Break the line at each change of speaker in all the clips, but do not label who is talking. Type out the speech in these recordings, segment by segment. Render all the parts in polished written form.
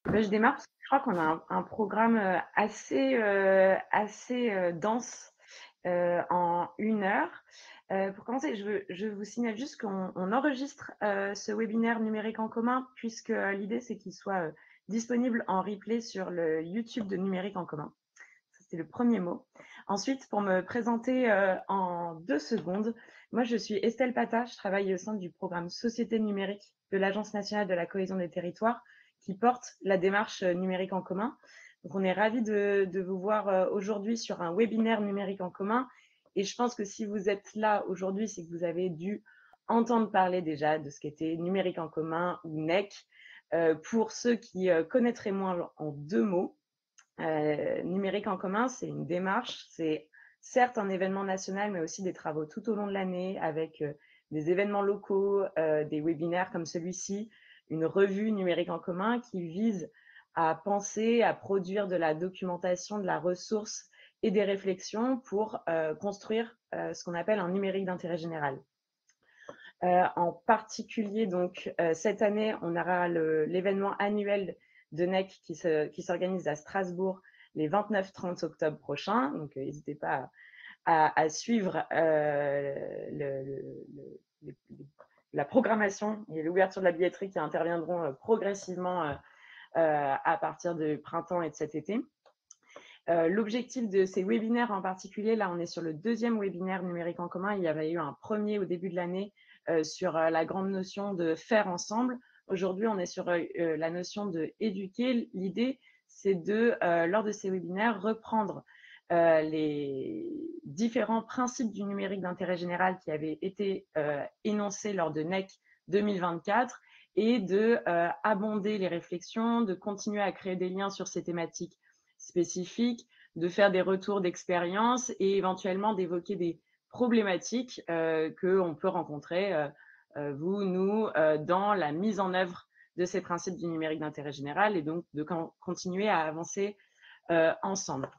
Je démarre parce que je crois qu'on a un programme assez dense en 1 heure. Pour commencer, je vous signale juste qu'on enregistre ce webinaire numérique en commun, puisque l'idée, c'est qu'il soit disponible en replay sur le YouTube de Numérique en commun. Ça, c'était le premier mot. Ensuite, pour me présenter en 2 secondes, moi, je suis Estelle Pata, je travaille au sein du programme Société numérique de l'Agence nationale de la cohésion des territoires, qui porte la démarche numérique en commun. Donc, on est ravis de vous voir aujourd'hui sur un webinaire numérique en commun. Et je pense que si vous êtes là aujourd'hui, c'est que vous avez dû entendre parler déjà de ce qu'était numérique en commun ou NEC. Pour ceux qui connaîtraient moins en 2 mots, numérique en commun, c'est une démarche, c'est certes un événement national, mais aussi des travaux tout au long de l'année avec des événements locaux, des webinaires comme celui-ci, une revue numérique en commun qui vise à penser, à produire de la documentation, de la ressource et des réflexions pour construire ce qu'on appelle un numérique d'intérêt général. En particulier, donc, cette année, on aura l'événement annuel de NEC qui s'organise à Strasbourg les 29-30 octobre prochains. Donc, n'hésitez pas à suivre la programmation et l'ouverture de la billetterie qui interviendront progressivement à partir du printemps et de cet été. L'objectif de ces webinaires en particulier, là, on est sur le 2e webinaire numérique en commun. Il y avait eu un premier au début de l'année sur la grande notion de faire ensemble. Aujourd'hui, on est sur la notion de éduquer. L'idée, c'est lors de ces webinaires, reprendre les différents principes du numérique d'intérêt général qui avaient été énoncés lors de NEC 2024 et abonder les réflexions, de continuer à créer des liens sur ces thématiques spécifiques, de faire des retours d'expérience et éventuellement d'évoquer des problématiques qu'on peut rencontrer, vous, nous, dans la mise en œuvre de ces principes du numérique d'intérêt général et donc de continuer à avancer ensemble.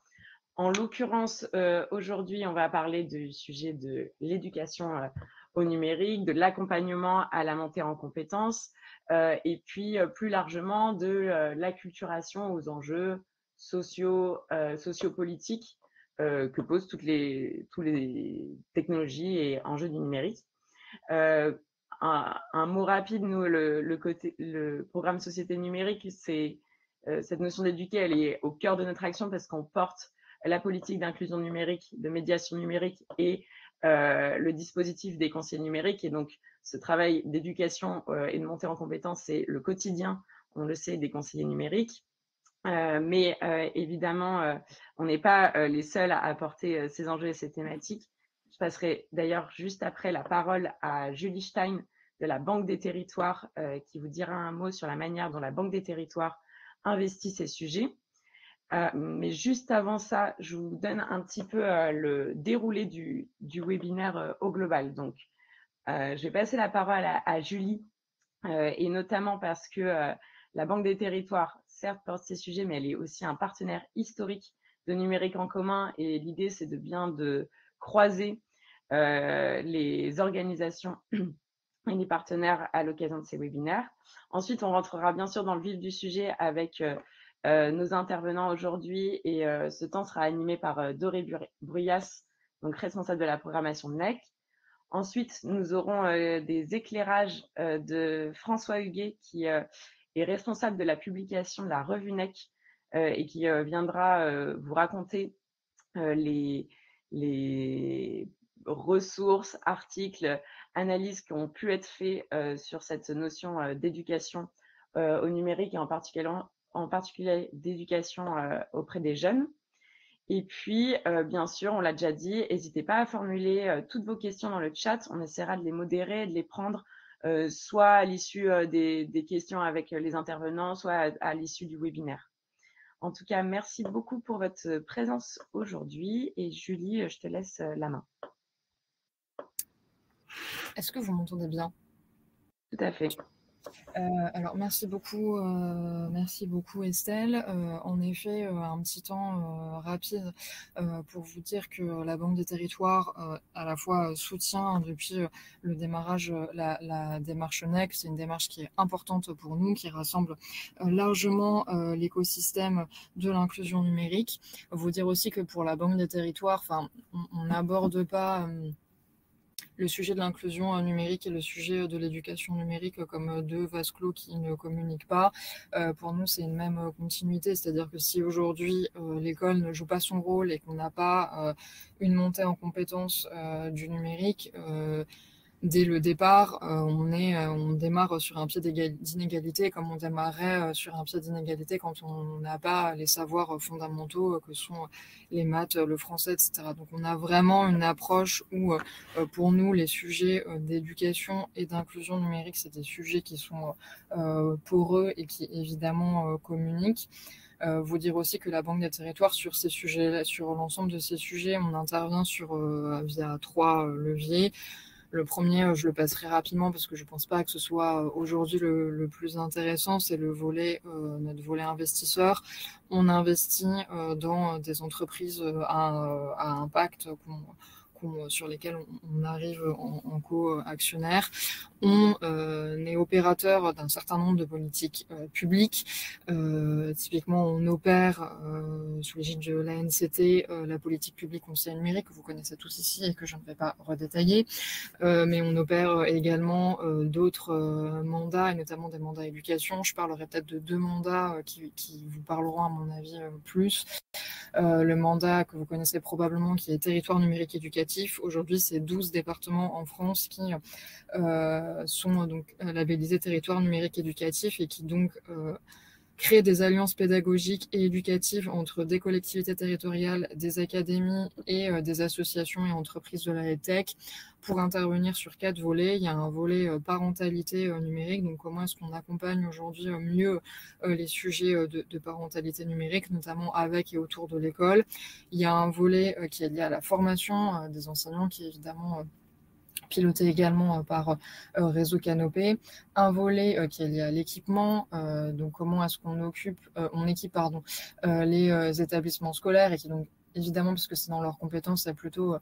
En l'occurrence, aujourd'hui, on va parler du sujet de l'éducation au numérique, de l'accompagnement à la montée en compétences et puis plus largement de l'acculturation aux enjeux sociopolitiques que posent toutes les technologies et enjeux du numérique. Un mot rapide, nous, le programme Société numérique, c'est cette notion d'éduquer, elle est au cœur de notre action parce qu'on porte la politique d'inclusion numérique, de médiation numérique et le dispositif des conseillers numériques. Et donc, ce travail d'éducation et de montée en compétences, c'est le quotidien, on le sait, des conseillers numériques. Mais évidemment, on n'est pas les seuls à apporter ces enjeux et ces thématiques. Je passerai d'ailleurs juste après la parole à Julie Stein de la Banque des Territoires qui vous dira un mot sur la manière dont la Banque des Territoires investit ces sujets. Mais juste avant ça, je vous donne un petit peu le déroulé du webinaire au global. Donc, je vais passer la parole à Julie et notamment parce que la Banque des Territoires, certes, porte ces sujets, mais elle est aussi un partenaire historique de numérique en commun. Et l'idée, c'est de croiser les organisations et les partenaires à l'occasion de ces webinaires. Ensuite, on rentrera bien sûr dans le vif du sujet avec nos intervenants aujourd'hui et ce temps sera animé par Doré Bruyas, donc responsable de la programmation de NEC. Ensuite, nous aurons des éclairages de François Huguet qui est responsable de la publication de la revue NEC et qui viendra vous raconter les ressources, articles, analyses qui ont pu être faits sur cette notion d'éducation au numérique et en particulier d'éducation auprès des jeunes. Et puis, bien sûr, on l'a déjà dit, n'hésitez pas à formuler toutes vos questions dans le chat. On essaiera de les modérer et de les prendre soit à l'issue des questions avec les intervenants, soit à l'issue du webinaire. En tout cas, merci beaucoup pour votre présence aujourd'hui. Et Julie, je te laisse la main.
Est-ce que vous m'entendez bien?
Tout à fait.
Alors merci beaucoup Estelle. En effet, un petit temps rapide pour vous dire que la Banque des Territoires à la fois soutient depuis le démarrage la démarche NEC. C'est une démarche qui est importante pour nous, qui rassemble largement l'écosystème de l'inclusion numérique. Vous dire aussi que pour la Banque des Territoires, on n'aborde pas le sujet de l'inclusion numérique et le sujet de l'éducation numérique comme deux vases clos qui ne communiquent pas. Pour nous, c'est une même continuité, c'est-à-dire que si aujourd'hui l'école ne joue pas son rôle et qu'on n'a pas une montée en compétences du numérique, dès le départ, on démarre sur un pied d'inégalité, comme on démarrait sur un pied d'inégalité quand on n'a pas les savoirs fondamentaux que sont les maths, le français, etc. Donc on a vraiment une approche où, pour nous, les sujets d'éducation et d'inclusion numérique, c'est des sujets qui sont poreux et qui évidemment communiquent. Vous dire aussi que la Banque des Territoires, sur ces sujets, sur l'ensemble de ces sujets, on intervient via 3 leviers. Le premier, je le passerai rapidement parce que je ne pense pas que ce soit aujourd'hui le plus intéressant, c'est notre volet investisseur. On investit dans des entreprises à impact sur lesquelles on arrive en co-actionnaire. On est opérateur d'un certain nombre de politiques publiques. Typiquement, on opère sous l'égide de l'ANCT la politique publique conseil numérique que vous connaissez tous ici et que je ne vais pas redétailler. Mais on opère également d'autres mandats, et notamment des mandats éducation. Je parlerai peut-être de 2 mandats qui vous parleront à mon avis plus. Le mandat que vous connaissez probablement qui est territoire numérique éducatif. Aujourd'hui, c'est 12 départements en France qui sont donc labellisés territoire numérique éducatif et qui donc créer des alliances pédagogiques et éducatives entre des collectivités territoriales, des académies et des associations et entreprises de la EdTech pour intervenir sur 4 volets. Il y a un volet parentalité numérique, donc comment est-ce qu'on accompagne aujourd'hui mieux les sujets de parentalité numérique, notamment avec et autour de l'école. Il y a un volet qui est lié à la formation des enseignants, qui est évidemment piloté également par Réseau Canopé, un volet qui est lié à l'équipement, donc comment est-ce qu'on équipe les établissements scolaires et qui donc évidemment, parce que c'est dans leurs compétences, c'est plutôt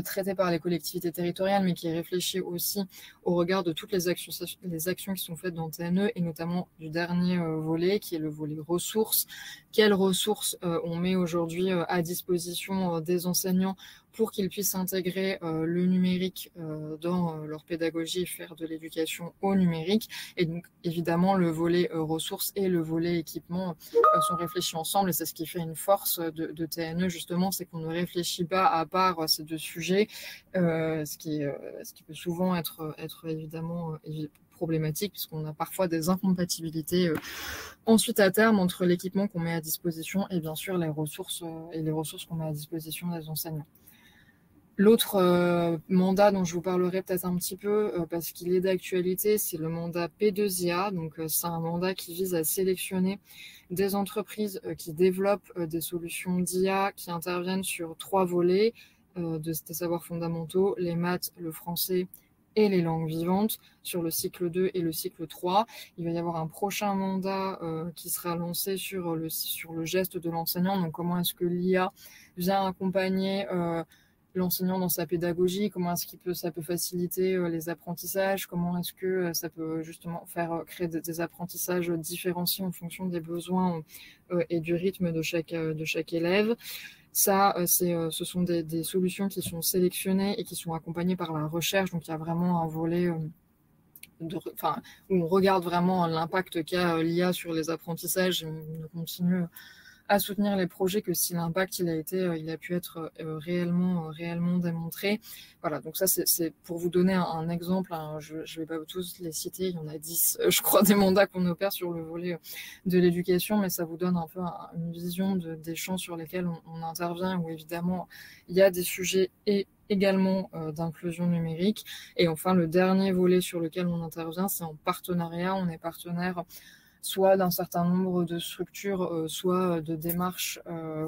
traité par les collectivités territoriales, mais qui est réfléchi aussi au regard de toutes les actions qui sont faites dans TNE, et notamment du dernier volet, qui est le volet ressources. Quelles ressources on met aujourd'hui à disposition des enseignants pour qu'ils puissent intégrer le numérique dans leur pédagogie et faire de l'éducation au numérique. Et donc, évidemment, le volet ressources et le volet équipement sont réfléchis ensemble. Et c'est ce qui fait une force de TNE, justement, c'est qu'on ne réfléchit pas à part ces 2 sujets, ce qui peut souvent être évidemment problématique, puisqu'on a parfois des incompatibilités ensuite à terme entre l'équipement qu'on met à disposition et bien sûr les ressources qu'on met à disposition des enseignants. L'autre mandat dont je vous parlerai peut-être un petit peu, parce qu'il est d'actualité, c'est le mandat P2IA. Donc, c'est un mandat qui vise à sélectionner des entreprises qui développent des solutions d'IA qui interviennent sur 3 volets des savoirs fondamentaux, les maths, le français et les langues vivantes, sur le cycle 2 et le cycle 3. Il va y avoir un prochain mandat qui sera lancé sur le geste de l'enseignant. Donc, comment est-ce que l'IA vient accompagner l'enseignant dans sa pédagogie, comment est-ce ça peut faciliter les apprentissages, comment est-ce que ça peut justement faire créer des apprentissages différenciés en fonction des besoins et du rythme de chaque élève. Ça, ce sont des solutions qui sont sélectionnées et qui sont accompagnées par la recherche. Donc, il y a vraiment un volet où on regarde vraiment l'impact qu'a l'IA sur les apprentissages. On continue à soutenir les projets que si l'impact il a pu être réellement démontré. Voilà, donc ça c'est pour vous donner un exemple, hein, je ne vais pas tous les citer, il y en a 10, je crois, des mandats qu'on opère sur le volet de l'éducation, mais ça vous donne un peu une vision des champs sur lesquels on intervient, où évidemment il y a des sujets et également d'inclusion numérique. Et enfin, le dernier volet sur lequel on intervient, c'est en partenariat. On est partenaire soit d'un certain nombre de structures, soit de démarches,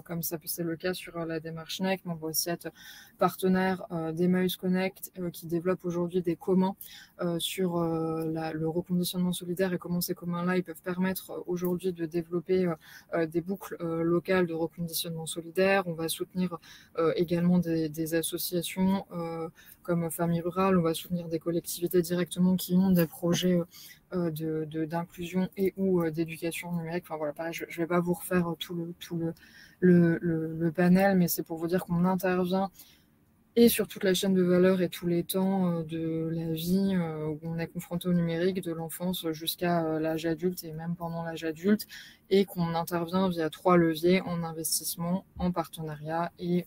comme c'est le cas sur la démarche NEC. On va aussi être partenaire d'Emmaüs Connect, qui développe aujourd'hui des communs sur le reconditionnement solidaire et comment ces communs-là ils peuvent permettre aujourd'hui de développer des boucles locales de reconditionnement solidaire. On va soutenir également des associations comme Famille Rurale. On va soutenir des collectivités directement qui ont des projets d'inclusion et ou d'éducation numérique. Enfin voilà, pareil, je vais pas vous refaire tout le panel, mais c'est pour vous dire qu'on intervient et sur toute la chaîne de valeur et tous les temps de la vie où on est confronté au numérique, de l'enfance jusqu'à l'âge adulte et même pendant l'âge adulte, et qu'on intervient via 3 leviers: en investissement, en partenariat et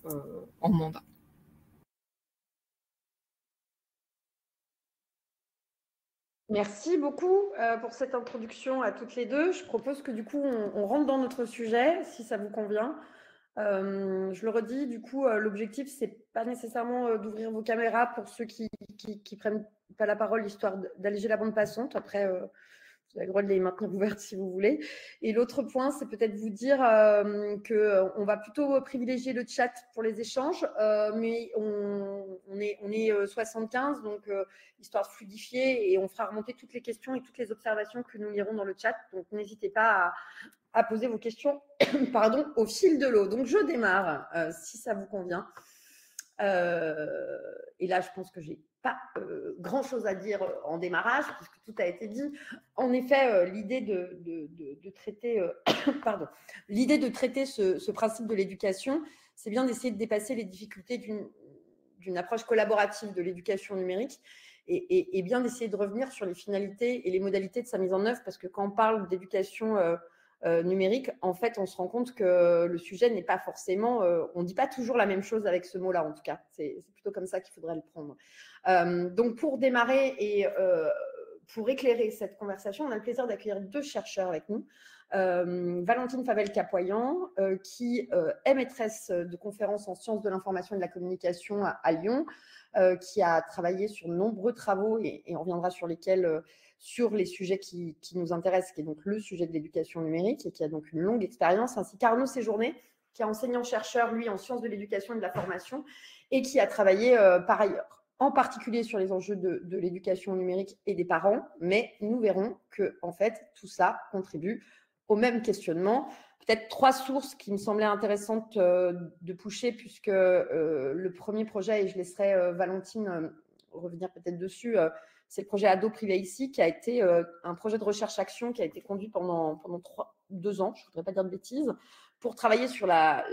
en mandat.
Merci beaucoup pour cette introduction à toutes les deux. Je propose que du coup, on rentre dans notre sujet, si ça vous convient. Je le redis, du coup, l'objectif, c'est pas nécessairement d'ouvrir vos caméras pour ceux qui prennent pas la parole, histoire d'alléger la bande passante. Après, vous avez le droit de les maintenir ouvertes si vous voulez. Et l'autre point, c'est peut-être vous dire qu'on va plutôt privilégier le chat pour les échanges, mais on est 75, donc histoire de fluidifier, et on fera remonter toutes les questions et toutes les observations que nous lirons dans le chat. Donc n'hésitez pas à poser vos questions pardon, au fil de l'eau. Donc je démarre, si ça vous convient. Et là, je pense que j'ai pas grand-chose à dire en démarrage, puisque tout a été dit. En effet, l'idée de traiter, pardon, l'idée de traiter ce principe de l'éducation, c'est bien d'essayer de dépasser les difficultés d'une approche collaborative de l'éducation numérique, et bien d'essayer de revenir sur les finalités et les modalités de sa mise en œuvre, parce que quand on parle d'éducation numérique, en fait, on se rend compte que le sujet n'est pas forcément, on ne dit pas toujours la même chose avec ce mot-là, en tout cas. C'est plutôt comme ça qu'il faudrait le prendre. Donc, pour démarrer et pour éclairer cette conversation, on a le plaisir d'accueillir 2 chercheurs avec nous. Valentine Favel-Capoyan, qui est maîtresse de conférences en sciences de l'information et de la communication à Lyon, qui a travaillé sur de nombreux travaux, et on reviendra sur lesquels, sur les sujets qui nous intéressent, qui est donc le sujet de l'éducation numérique, et qui a donc une longue expérience, ainsi qu'Arnaud Séjourné, qui est enseignant-chercheur, lui, en sciences de l'éducation et de la formation, et qui a travaillé par ailleurs, en particulier sur les enjeux de l'éducation numérique et des parents, mais nous verrons que, en fait, tout ça contribue au même questionnement. Peut-être 3 sources qui me semblaient intéressantes de pusher, puisque le premier projet, et je laisserai Valentine revenir peut-être dessus, c'est le projet Ado Privacy, qui a été un projet de recherche-action qui a été conduit pendant 2 ans, je ne voudrais pas dire de bêtises, pour travailler sur la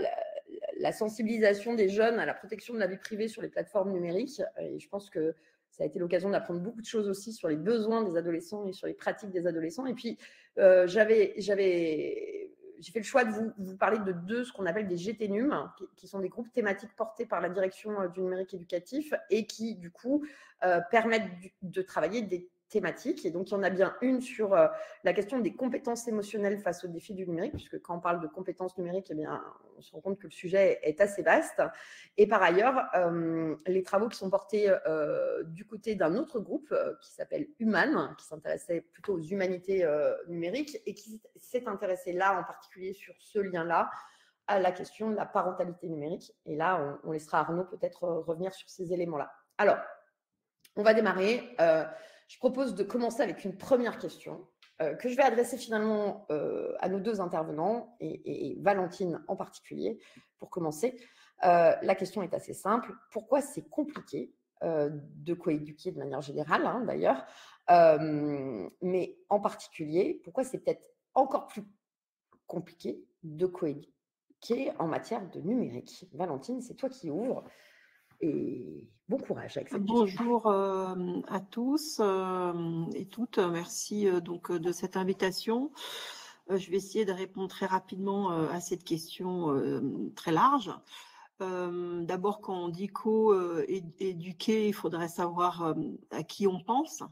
sensibilisation des jeunes à la protection de la vie privée sur les plateformes numériques. Et je pense que ça a été l'occasion d'apprendre beaucoup de choses aussi sur les besoins des adolescents et sur les pratiques des adolescents. Et puis, j'ai fait le choix de vous parler de ce qu'on appelle des GTNUM, qui sont des groupes thématiques portés par la direction du numérique éducatif, et qui, du coup, permettent de travailler des thématiques. Et donc, il y en a bien une sur la question des compétences émotionnelles face aux défis du numérique, puisque quand on parle de compétences numériques, eh bien, on se rend compte que le sujet est assez vaste. Et par ailleurs, les travaux qui sont portés du côté d'un autre groupe qui s'appelle Human, qui s'intéressait plutôt aux humanités numériques, et qui s'est intéressé là, en particulier sur ce lien-là, à la question de la parentalité numérique. Et là, on laissera Arnaud peut-être revenir sur ces éléments-là. Alors, on va démarrer. Je propose de commencer avec une première question que je vais adresser finalement à nos 2 intervenants, et Valentine en particulier, pour commencer. La question est assez simple. Pourquoi c'est compliqué de coéduquer de manière générale, hein, d'ailleurs, mais en particulier, pourquoi c'est peut-être encore plus compliqué de coéduquer en matière de numérique? Valentine, c'est toi qui ouvres. Et bon courage avec cette question.
Bonjour à tous et toutes. Merci donc de cette invitation. Je vais essayer de répondre très rapidement à cette question très large. D'abord, quand on dit co-éduquer, il faudrait savoir à qui on pense.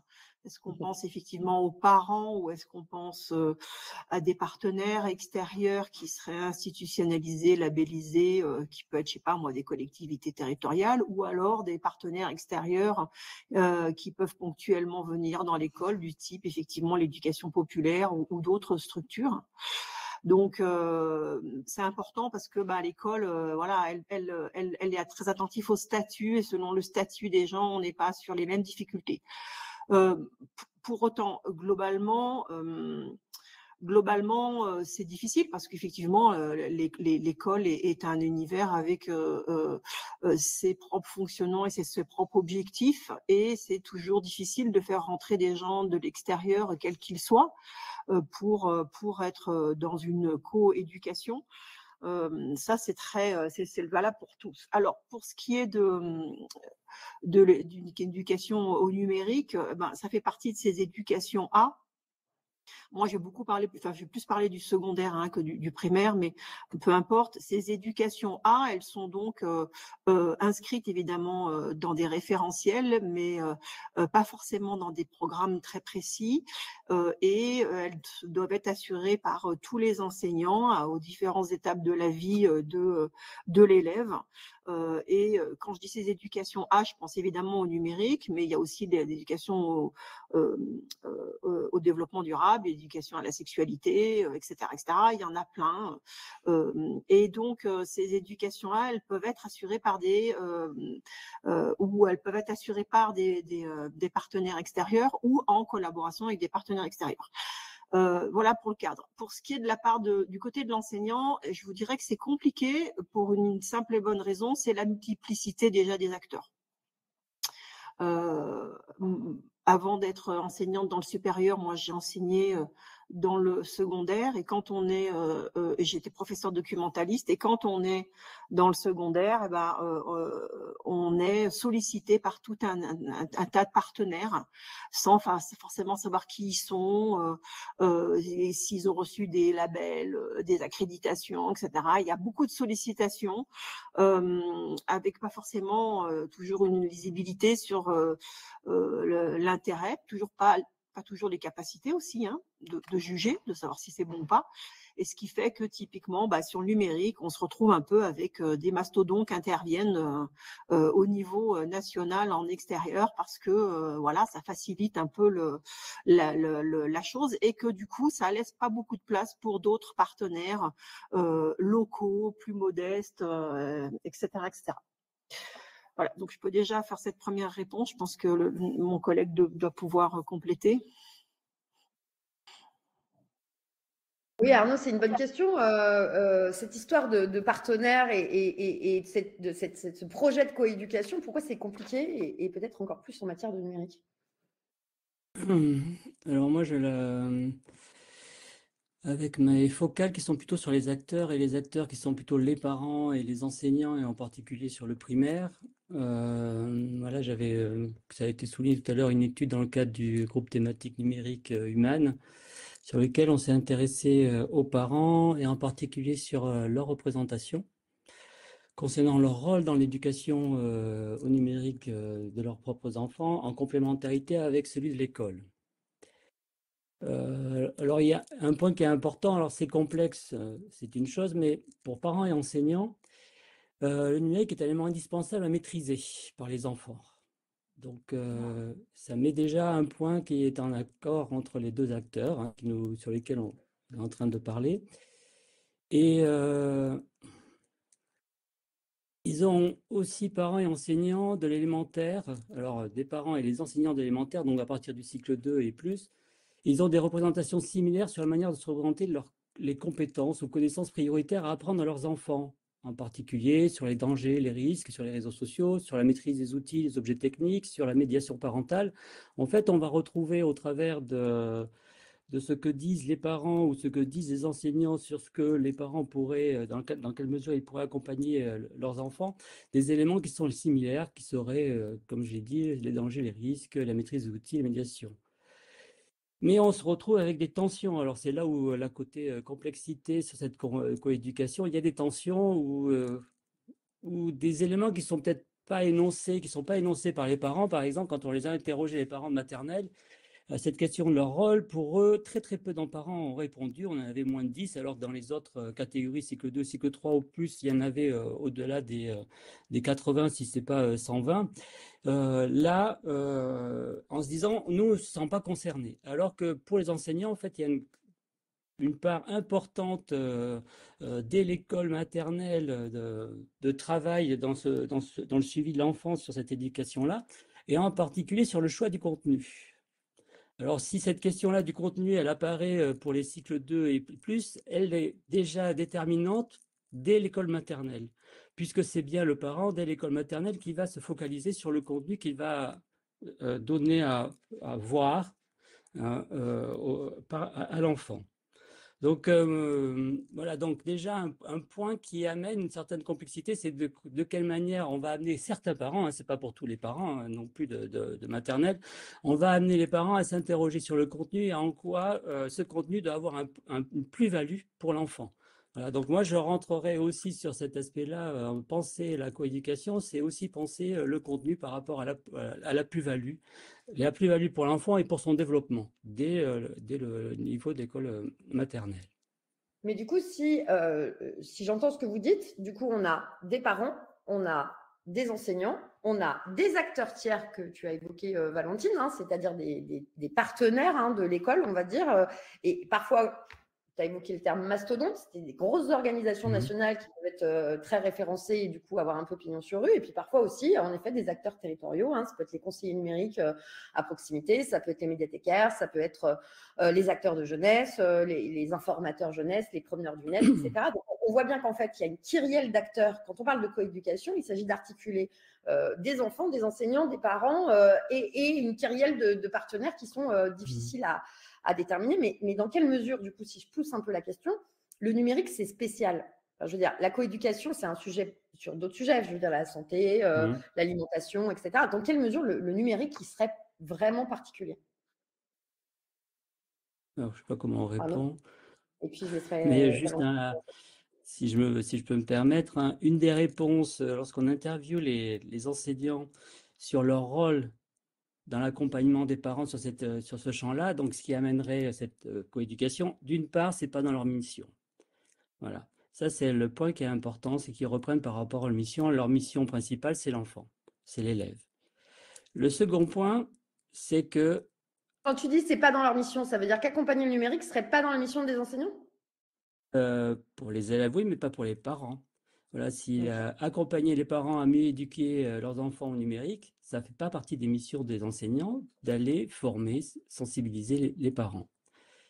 Est-ce qu'on pense effectivement aux parents ou est-ce qu'on pense à des partenaires extérieurs qui seraient institutionnalisés, labellisés, qui peut être, je sais pas moi, des collectivités territoriales ou alors des partenaires extérieurs qui peuvent ponctuellement venir dans l'école du type effectivement l'éducation populaire ou d'autres structures. Donc c'est important parce que l'école, voilà, elle est très attentive au statut et selon le statut des gens, on n'est pas sur les mêmes difficultés. Pour autant, globalement, c'est difficile parce qu'effectivement, l'école est un univers avec ses propres fonctionnements et ses propres objectifs, et c'est toujours difficile de faire rentrer des gens de l'extérieur, quels qu'ils soient, pour être dans une co-éducation. Ça, c'est valable pour tous. Alors, pour ce qui est d'une éducation au numérique, ça fait partie de ces éducations A. Moi, j'ai plus parlé du secondaire que du primaire, mais peu importe. Ces éducations A, elles sont donc inscrites évidemment dans des référentiels, mais pas forcément dans des programmes très précis. Et elles doivent être assurées par tous les enseignants aux différentes étapes de la vie de l'élève. Et quand je dis ces éducations A, je pense évidemment au numérique, mais il y a aussi l'éducation au développement durable, l'éducation à la sexualité, etc., etc. Il y en a plein. Et donc, ces éducations-là, elles peuvent être assurées par ou elles peuvent être assurées par des partenaires extérieurs ou en collaboration avec des partenaires extérieurs. Voilà pour le cadre. Pour ce qui est de la part du côté de l'enseignant, je vous dirais que c'est compliqué pour une simple et bonne raison, c'est la multiplicité déjà des acteurs. Avant d'être enseignante dans le supérieur, moi j'ai enseigné dans le secondaire, et quand on est, j'étais professeure documentaliste, et quand on est dans le secondaire, on est sollicité par tout un tas de partenaires, sans forcément savoir qui ils sont, s'ils ont reçu des labels, des accréditations, etc. Il y a beaucoup de sollicitations, avec pas forcément toujours une lisibilité sur l'intérêt, pas toujours les capacités aussi de juger, de savoir si c'est bon ou pas. Et ce qui fait que typiquement, sur le numérique, on se retrouve un peu avec des mastodontes qui interviennent au niveau national en extérieur, parce que voilà, ça facilite un peu la chose, et que du coup, ça laisse pas beaucoup de place pour d'autres partenaires locaux, plus modestes, etc., etc. Voilà, donc je peux déjà faire cette première réponse. Je pense que mon collègue doit pouvoir compléter.
Oui, Arnaud, c'est une bonne question. Cette histoire de partenaires et de ce projet de coéducation, pourquoi c'est compliqué et peut-être encore plus en matière de numérique?
Alors moi, avec mes focales qui sont plutôt sur les acteurs, et les acteurs qui sont plutôt les parents et les enseignants, et en particulier sur le primaire. Voilà, ça a été souligné tout à l'heure, une étude dans le cadre du groupe thématique numérique Human, sur lequel on s'est intéressé aux parents, et en particulier sur leur représentation concernant leur rôle dans l'éducation au numérique de leurs propres enfants, en complémentarité avec celui de l'école. Alors, il y a un point qui est important. Alors, c'est complexe, c'est une chose, mais pour parents et enseignants, le numérique est un élément indispensable à maîtriser par les enfants. Donc, ça met déjà un point qui est en accord entre les deux acteurs sur lesquels on est en train de parler. Et ils ont aussi, parents et enseignants de l'élémentaire, alors des parents et les enseignants de l'élémentaire, donc à partir du cycle 2 et plus, ils ont des représentations similaires sur la manière de se représenter les compétences ou connaissances prioritaires à apprendre à leurs enfants, en particulier sur les dangers, les risques, sur les réseaux sociaux, sur la maîtrise des outils, des objets techniques, sur la médiation parentale. En fait, on va retrouver au travers de ce que disent les parents ou ce que disent les enseignants sur ce que les parents pourraient, dans quelle mesure ils pourraient accompagner leurs enfants, des éléments qui sont similaires, qui seraient, comme j'ai dit, les dangers, les risques, la maîtrise des outils, la médiation. Mais on se retrouve avec des tensions. Alors, c'est là où la côté complexité sur cette coéducation, il y a des tensions ou des éléments qui sont peut-être pas énoncés, qui sont pas énoncés par les parents. Par exemple, quand on les a interrogés, les parents de maternelle, à cette question de leur rôle, pour eux, très très peu de parents ont répondu. On en avait moins de 10, alors que dans les autres catégories, cycle 2, cycle 3 ou plus, il y en avait au-delà des 80, si ce n'est pas 120. Là, en se disant, nous, on ne se sent pas concernés. Alors que pour les enseignants, en fait, il y a une part importante dès l'école maternelle de travail dans le suivi de l'enfance sur cette éducation-là, et en particulier sur le choix du contenu. Alors, si cette question-là du contenu, elle apparaît pour les cycles 2 et plus, elle est déjà déterminante dès l'école maternelle, puisque c'est bien le parent, dès l'école maternelle, qui va se focaliser sur le contenu qu'il va donner à voir à l'enfant. Donc, voilà, donc déjà un point qui amène une certaine complexité, c'est de quelle manière on va amener certains parents, c'est pas pour tous les parents non plus de maternelle, on va amener les parents à s'interroger sur le contenu et en quoi ce contenu doit avoir une plus-value pour l'enfant. Voilà, donc moi je rentrerai aussi sur cet aspect-là, penser la coéducation, c'est aussi penser le contenu par rapport à la plus-value. La plus-value pour l'enfant et pour son développement dès le niveau d'école maternelle.
Mais du coup, si j'entends ce que vous dites, du coup, on a des parents, on a des enseignants, on a des acteurs tiers que tu as évoqué, Valentine, c'est-à-dire des partenaires de l'école, on va dire, et parfois, tu as évoqué le terme mastodonte, c'était des grosses organisations nationales qui peuvent être très référencées et du coup avoir un peu pignon sur rue. Et puis parfois aussi, en effet, des acteurs territoriaux. Ça peut être les conseillers numériques à proximité, ça peut être les médiathécaires, ça peut être les acteurs de jeunesse, les informateurs jeunesse, les promeneurs du net, etc. Donc on voit bien qu'en fait, il y a une kyrielle d'acteurs. Quand on parle de coéducation, il s'agit d'articuler des enfants, des enseignants, des parents et une kyrielle de partenaires qui sont difficiles à déterminer, mais dans quelle mesure, du coup, si je pousse un peu la question, le numérique, c'est spécial. Enfin, je veux dire, la coéducation, c'est un sujet sur d'autres sujets, je veux dire la santé, l'alimentation, etc. Dans quelle mesure le numérique, il serait vraiment particulier?
Alors, je ne sais pas comment on répond.
Et puis, je laisserai...
Mais juste, si je peux me permettre, une des réponses, lorsqu'on interviewe les enseignants sur leur rôle dans l'accompagnement des parents sur ce champ-là, donc ce qui amènerait cette coéducation, d'une part, c'est pas dans leur mission. Voilà. Ça, c'est le point qui est important, c'est qu'ils reprennent par rapport à leur mission. Leur mission principale, c'est l'enfant, c'est l'élève. Le second point, c'est que...
Quand tu dis c'est pas dans leur mission, ça veut dire qu'accompagner le numérique serait pas dans la mission des enseignants?
Pour les élèves, oui, mais pas pour les parents. Voilà, si accompagner les parents à mieux éduquer leurs enfants au numérique, ça ne fait pas partie des missions des enseignants d'aller former, sensibiliser les parents.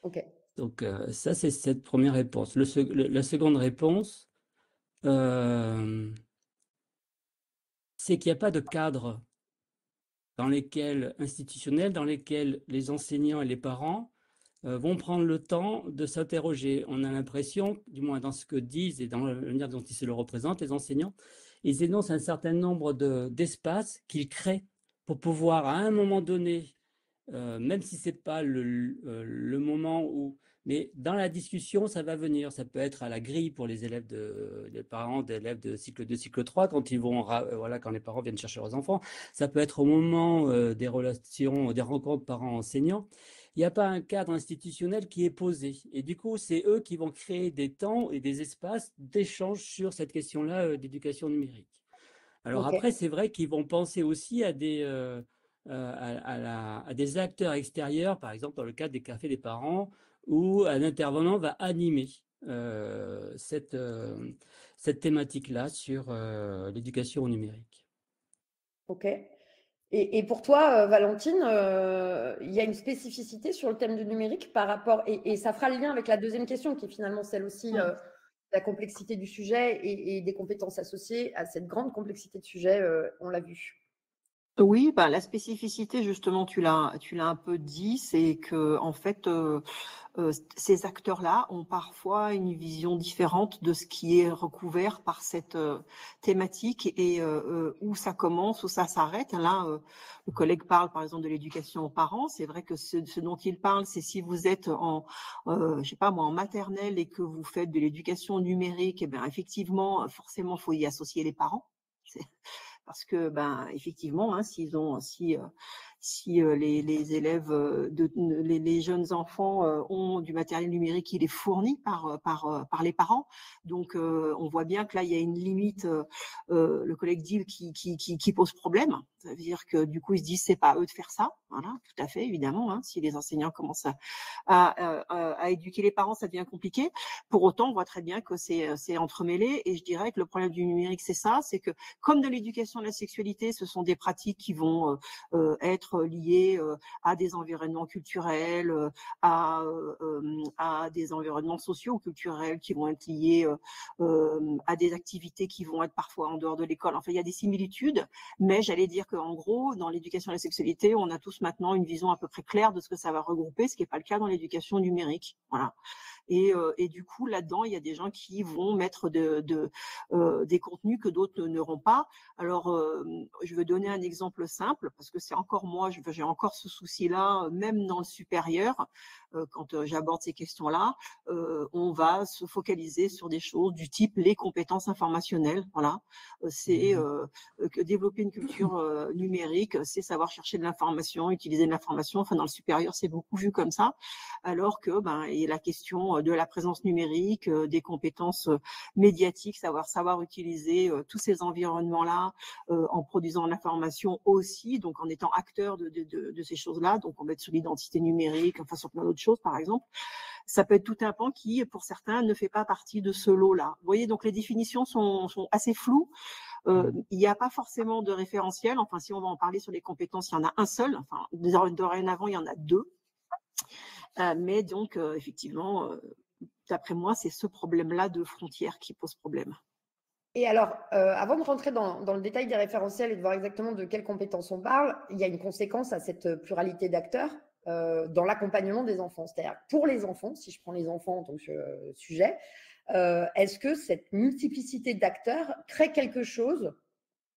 Ok.
Donc ça, c'est cette première réponse. La seconde réponse, c'est qu'il n'y a pas de cadre institutionnel dans lesquels les enseignants et les parents vont prendre le temps de s'interroger. On a l'impression, du moins dans ce que disent et dans la manière dont ils se le représentent, les enseignants, ils énoncent un certain nombre d'espaces qu'ils créent pour pouvoir, à un moment donné, même si ce n'est pas le moment où... Mais dans la discussion, ça va venir. Ça peut être à la grille pour les élèves les parents d'élèves de cycle 2, cycle 3, quand ils vont, voilà, quand les parents viennent chercher leurs enfants. Ça peut être au moment des rencontres parents-enseignants. Il n'y a pas un cadre institutionnel qui est posé. Et du coup, c'est eux qui vont créer des temps et des espaces d'échange sur cette question-là d'éducation numérique. Alors après, c'est vrai qu'ils vont penser aussi à des acteurs extérieurs, par exemple dans le cadre des cafés des parents, où un intervenant va animer cette thématique-là sur l'éducation au numérique.
Ok. Et pour toi, Valentine, il y a une spécificité sur le thème du numérique par rapport, et ça fera le lien avec la deuxième question, qui est finalement celle aussi de la complexité du sujet et des compétences associées à cette grande complexité de sujet, on l'a vu.
Oui, la spécificité, justement, tu l'as un peu dit, c'est que en fait, ces acteurs-là ont parfois une vision différente de ce qui est recouvert par cette thématique et où ça commence, où ça s'arrête. Là, le collègue parle par exemple de l'éducation aux parents. C'est vrai que ce dont il parle, c'est si vous êtes je sais pas moi, en maternelle et que vous faites de l'éducation numérique, et bien effectivement, forcément, il faut y associer les parents. Parce que effectivement, s'ils si les élèves, les jeunes enfants ont du matériel numérique, il est fourni par les parents. Donc, on voit bien que là, il y a une limite, le collègue dit, qui pose problème. Ça veut dire que du coup, ils se disent, c'est pas à eux de faire ça. Voilà, tout à fait, évidemment. Hein, si les enseignants commencent à éduquer les parents, ça devient compliqué. Pour autant, on voit très bien que c'est entremêlé. Et je dirais que le problème du numérique, c'est ça, c'est que comme de l'éducation à la sexualité, ce sont des pratiques qui vont être liées à des environnements culturels, à des environnements sociaux ou culturels qui vont être liés à des activités qui vont être parfois en dehors de l'école. Enfin, il y a des similitudes, mais j'allais dire qu'en gros, dans l'éducation à la sexualité, on a tous maintenant une vision à peu près claire de ce que ça va regrouper, ce qui n'est pas le cas dans l'éducation numérique. Voilà. Et du coup, là-dedans, il y a des gens qui vont mettre des contenus que d'autres n'auront pas. Alors, je vais donner un exemple simple, parce que c'est encore moi, j'ai encore ce souci-là, même dans le supérieur, quand j'aborde ces questions-là, on va se focaliser sur des choses du type les compétences informationnelles. Voilà, c'est que développer une culture numérique, c'est savoir chercher de l'information, utiliser de l'information. Enfin, dans le supérieur, c'est beaucoup vu comme ça, alors que il y a la question de la présence numérique, des compétences médiatiques, savoir utiliser tous ces environnements-là en produisant de l'information aussi, donc en étant acteur de ces choses-là. Donc, on va être sur l'identité numérique, enfin sur plein d'autres choses, par exemple. Ça peut être tout un pan qui, pour certains, ne fait pas partie de ce lot-là. Vous voyez, donc les définitions sont assez floues. Il n'y a pas forcément de référentiel. Enfin, si on va en parler sur les compétences, il y en a un seul. Enfin, dorénavant, il y en a deux. Mais donc, effectivement, d'après moi, c'est ce problème-là de frontières qui pose problème.
Et alors, avant de rentrer dans le détail des référentiels et de voir exactement de quelles compétences on parle, il y a une conséquence à cette pluralité d'acteurs dans l'accompagnement des enfants. C'est-à-dire, pour les enfants, si je prends les enfants en tant que sujet, est-ce que cette multiplicité d'acteurs crée quelque chose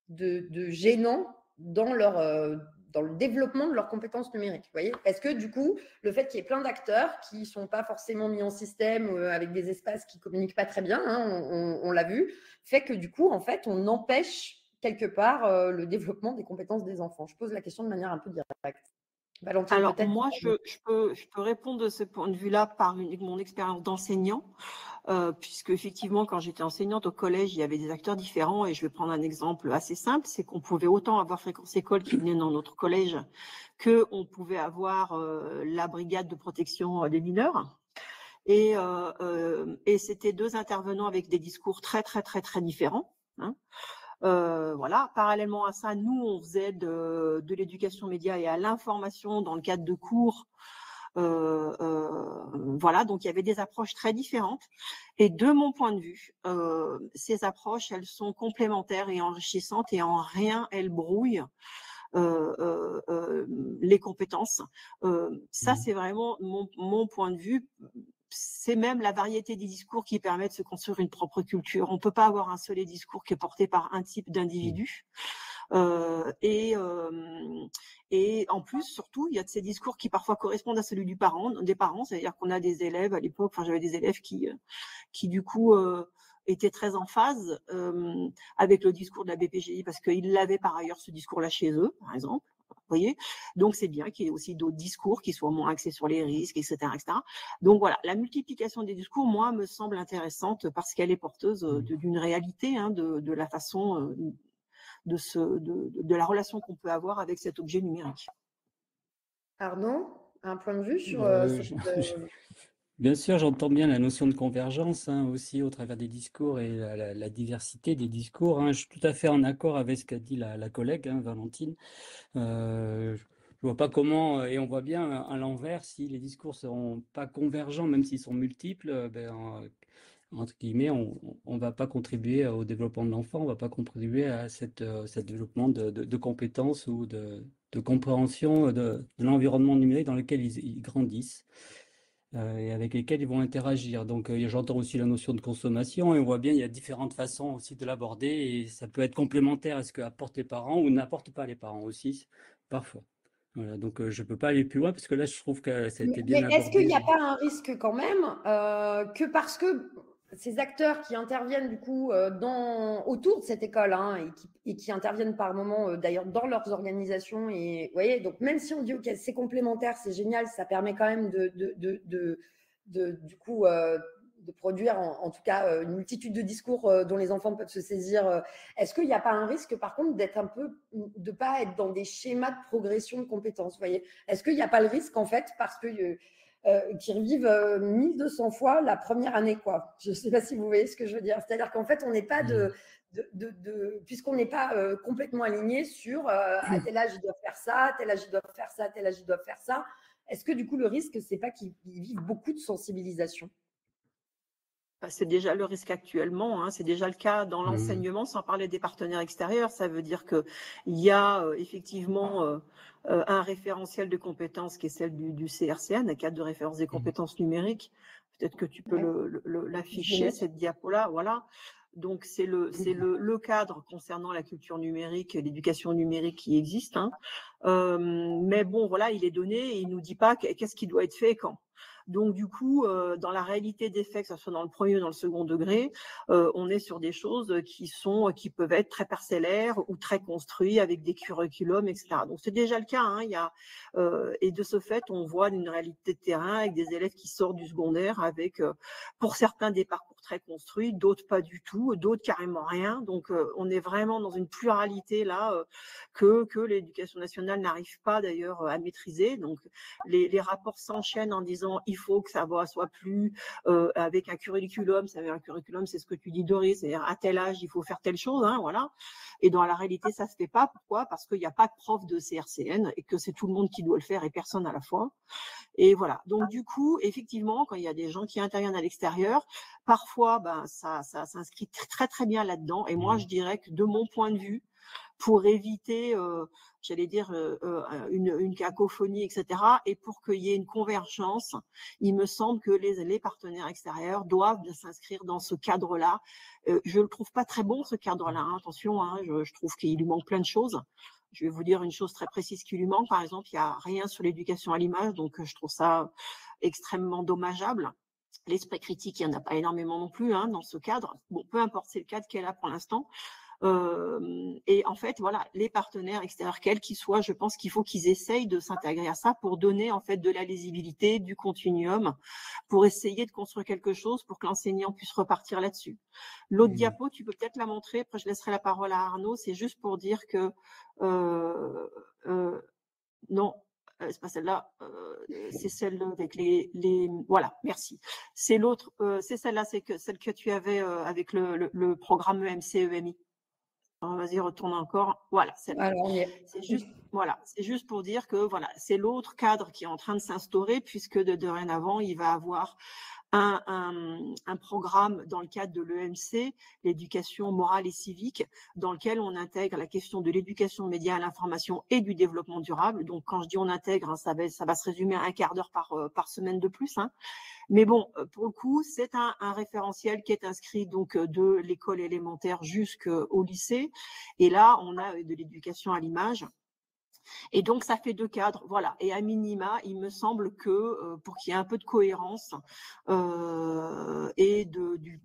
de gênant dans le développement de leurs compétences numériques, vous voyez? Est-ce que du coup, le fait qu'il y ait plein d'acteurs qui ne sont pas forcément mis en système avec des espaces qui ne communiquent pas très bien, hein, on l'a vu, fait que du coup, en fait, on empêche quelque part le développement des compétences des enfants? Je pose la question de manière un peu directe. Valentine,
alors,
peut-être.
moi, je peux répondre de ce point de vue-là par mon expérience d'enseignant, puisque effectivement, quand j'étais enseignante au collège, il y avait des acteurs différents. Et je vais prendre un exemple assez simple, c'est qu'on pouvait autant avoir Fréquence École qui venait dans notre collège que on pouvait avoir la brigade de protection des mineurs. Et c'était deux intervenants avec des discours très, très, très, très différents. Hein. Voilà. Parallèlement à ça, nous, on faisait de l'éducation média et à l'information dans le cadre de cours. Voilà, donc il y avait des approches très différentes. Et de mon point de vue, ces approches, elles sont complémentaires et enrichissantes et en rien elles brouillent les compétences. Ça, c'est vraiment mon point de vue. C'est même la variété des discours qui permet de se construire une propre culture. On ne peut pas avoir un seul discours qui est porté par un type d'individu. Et en plus, surtout, il y a de ces discours qui parfois correspondent à celui des parents. C'est-à-dire qu'on a des élèves à l'époque, enfin j'avais des élèves qui du coup étaient très en phase avec le discours de la BPGI parce qu'ils l'avaient par ailleurs ce discours-là chez eux, par exemple. Vous voyez, donc c'est bien qu'il y ait aussi d'autres discours qui soient moins axés sur les risques, etc., etc. Donc voilà, la multiplication des discours, moi, me semble intéressante parce qu'elle est porteuse d'une réalité, hein, de la façon de la relation qu'on peut avoir avec cet objet numérique.
Arnaud, un point de vue sur
Bien sûr, j'entends bien la notion de convergence hein, aussi au travers des discours et la diversité des discours. Hein. Je suis tout à fait en accord avec ce qu'a dit la collègue, hein, Valentine. Je vois pas comment, et on voit bien à l'envers, si les discours seront pas convergents, même s'ils sont multiples, entre guillemets, on va pas contribuer au développement de l'enfant, on va pas contribuer à cette développement de compétences ou de compréhension de l'environnement numérique dans lequel ils grandissent. Et avec lesquels ils vont interagir. Donc, j'entends aussi la notion de consommation et on voit bien il y a différentes façons aussi de l'aborder et ça peut être complémentaire à ce que apportent les parents ou n'apportent pas les parents aussi, parfois. Voilà, donc je ne peux pas aller plus loin parce que là, je trouve que ça a été bien
Mais est-ce qu'il
abordé.
n'y a pas un risque quand même que parce que ces acteurs qui interviennent du coup autour de cette école hein, et qui interviennent par moments d'ailleurs dans leurs organisations. Et vous voyez, donc même si on dit ok, c'est complémentaire, c'est génial, ça permet quand même du coup de produire en tout cas une multitude de discours dont les enfants peuvent se saisir. Est-ce qu'il n'y a pas un risque par contre d'être un peu, de pas être dans des schémas de progression de compétences, vous voyez? Est-ce qu'il n'y a pas le risque en fait parce que qui revivent 1200 fois la première année, quoi. Je ne sais pas si vous voyez ce que je veux dire. C'est-à-dire qu'en fait, on n'est pas puisqu'on n'est pas complètement aligné sur à tel âge ils doivent faire ça, à tel âge ils doivent faire ça, à tel âge ils doivent faire ça. Est-ce que du coup le risque, c'est pas qu'ils vivent beaucoup de sensibilisation?
C'est déjà le risque actuellement, hein, c'est déjà le cas dans l'enseignement, sans parler des partenaires extérieurs. Ça veut dire qu'il y a effectivement un référentiel de compétences qui est celle du CRCN, un cadre de référence des compétences numériques. Peut-être que tu peux l'afficher, cette diapo-là. Voilà. Donc, c'est le cadre concernant la culture numérique, l'éducation numérique qui existe. Hein. Mais bon, voilà, il est donné et il ne nous dit pas qu'est-ce qui doit être fait et quand. Donc, du coup, dans la réalité des faits, que ce soit dans le premier ou dans le second degré, on est sur des choses qui peuvent être très parcellaires ou très construits avec des curriculums, etc. Donc, c'est déjà le cas. Hein, et de ce fait, on voit une réalité de terrain avec des élèves qui sortent du secondaire avec, pour certains, des parcours très construits, d'autres pas du tout, d'autres carrément rien. Donc, on est vraiment dans une pluralité là que l'éducation nationale n'arrive pas d'ailleurs à maîtriser. Donc, les rapports s'enchaînent en disant il faut que ça soit plus avec un curriculum. Ça veut dire un curriculum, c'est ce que tu dis, Doris, c'est-à-dire à tel âge il faut faire telle chose, hein, voilà. Et dans la réalité, ça se fait pas. Pourquoi? Parce qu'il n'y a pas de prof de CRCN et que c'est tout le monde qui doit le faire et personne à la fois. Et voilà. Donc du coup, effectivement, quand il y a des gens qui interviennent à l'extérieur, parfois, ça s'inscrit très très bien là-dedans. Et moi, je dirais que de mon point de vue, pour éviter, j'allais dire, une cacophonie, etc., et pour qu'il y ait une convergence, il me semble que les partenaires extérieurs doivent s'inscrire dans ce cadre-là. Je le trouve pas très bon, ce cadre-là, hein, attention, hein, je trouve qu'il lui manque plein de choses. Je vais vous dire une chose très précise qui lui manque. Par exemple, il n'y a rien sur l'éducation à l'image, donc je trouve ça extrêmement dommageable. L'esprit critique, il n'y en a pas énormément non plus hein, dans ce cadre. Bon, peu importe, c'est le cadre qui est là pour l'instant. Et en fait, voilà, les partenaires extérieurs, quels qu'ils soient, je pense qu'il faut qu'ils essayent de s'intégrer à ça pour donner en fait de la lisibilité, du continuum, pour essayer de construire quelque chose pour que l'enseignant puisse repartir là-dessus. L'autre diapo, tu peux peut-être la montrer, après je laisserai la parole à Arnaud, c'est juste pour dire que non, c'est pas celle-là, c'est celle avec les voilà, merci. C'est l'autre, c'est celle-là, c'est celle que tu avais avec le programme EMC-EMI. Vas-y, retourne encore. Voilà, c'est juste, voilà, c'est juste pour dire que voilà, c'est l'autre cadre qui est en train de s'instaurer puisque de dorénavant, il va avoir un programme dans le cadre de l'EMC, l'éducation morale et civique, dans lequel on intègre la question de l'éducation aux médias, à l'information et du développement durable. Donc, quand je dis on intègre, hein, ça va se résumer à un quart d'heure par semaine de plus. Hein. Mais bon, pour le coup, c'est un référentiel qui est inscrit donc de l'école élémentaire jusqu'au lycée. Et là, on a de l'éducation à l'image. Et donc, ça fait deux cadres, voilà. Et à minima, il me semble que pour qu'il y ait un peu de cohérence et du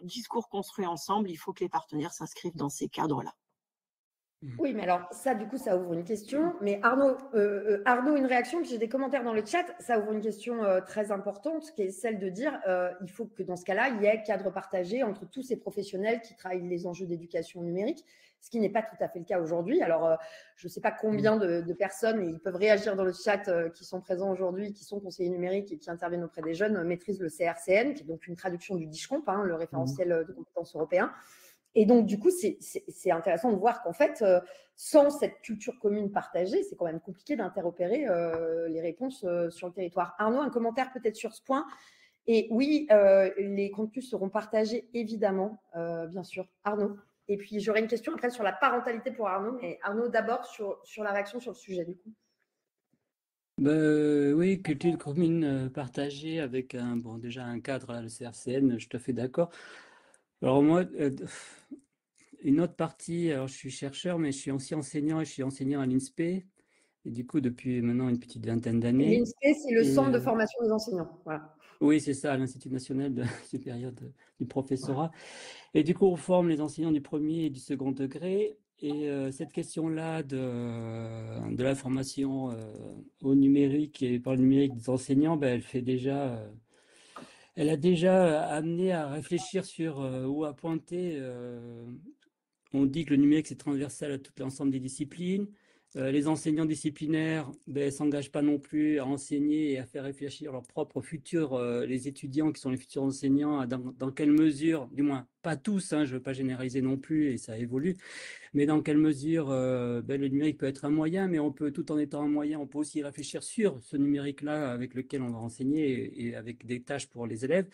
discours construit ensemble, il faut que les partenaires s'inscrivent dans ces cadres-là.
Oui, mais alors ça, du coup, ça ouvre une question. Mais Arnaud, une réaction, j'ai des commentaires dans le chat. Ça ouvre une question très importante, qui est celle de dire il faut que dans ce cas-là, il y ait cadre partagé entre tous ces professionnels qui travaillent les enjeux d'éducation numérique, ce qui n'est pas tout à fait le cas aujourd'hui. Alors, je ne sais pas combien de personnes, et ils peuvent réagir dans le chat, qui sont présents aujourd'hui, qui sont conseillers numériques et qui interviennent auprès des jeunes, maîtrisent le CRCN, qui est donc une traduction du DIGCOMP, hein, le référentiel de compétences européen. Et donc, du coup, c'est intéressant de voir qu'en fait, sans cette culture commune partagée, c'est quand même compliqué d'interopérer les réponses sur le territoire. Arnaud, un commentaire peut-être sur ce point. Et oui, les contenus seront partagés, évidemment, bien sûr. Arnaud. Et puis, j'aurai une question après sur la parentalité pour Arnaud. Mais Arnaud, d'abord, sur la réaction sur le sujet, du coup.
Oui, culture commune partagée avec déjà un cadre à le CRCN, je te fais d'accord. Alors moi, une autre partie, alors je suis chercheur, mais je suis aussi enseignant et je suis enseignant à l'INSPE. Et du coup, depuis maintenant une petite vingtaine d'années.
L'INSPE, c'est le centre de formation des enseignants. Voilà.
Oui, c'est ça, l'Institut national supérieur du professorat. Et du coup, on forme les enseignants du premier et du second degré. Et cette question-là de la formation au numérique et par le numérique des enseignants, ben, elle a déjà amené à réfléchir sur où à pointer. On dit que le numérique, c'est transversal à tout l'ensemble des disciplines. Les enseignants disciplinaires ne s'engagent pas non plus à enseigner et à faire réfléchir leurs propres futurs, les étudiants qui sont les futurs enseignants, dans quelle mesure, du moins pas tous, hein, je ne veux pas généraliser non plus et ça évolue, mais dans quelle mesure le numérique peut être un moyen, mais on peut, tout en étant un moyen, on peut aussi réfléchir sur ce numérique-là avec lequel on va enseigner et avec des tâches pour les élèves.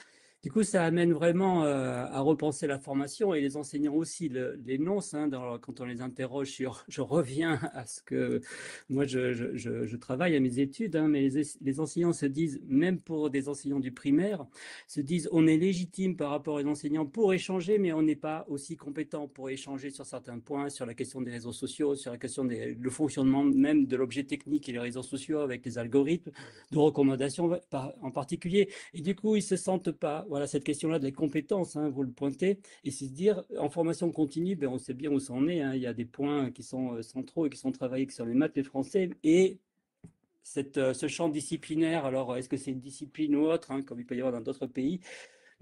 Du coup, ça amène vraiment à repenser la formation et les enseignants aussi l'énoncent quand on les interroge sur. Je reviens à ce que moi je travaille à mes études, hein, mais les enseignants se disent, même pour des enseignants du primaire, se disent on est légitime par rapport aux enseignants pour échanger, mais on n'est pas aussi compétent pour échanger sur certains points, sur la question des réseaux sociaux, sur la question le fonctionnement même de l'objet technique et les réseaux sociaux avec les algorithmes de recommandation en particulier. Et du coup, ils se sentent pas. Voilà, cette question-là de les compétences, hein, vous le pointez, et c'est se dire, en formation continue, ben, on sait bien où ça en est, hein, il y a des points qui sont centraux et qui sont travaillés sur les maths, les français, et ce champ disciplinaire, alors est-ce que c'est une discipline ou autre, hein, comme il peut y avoir dans d'autres pays,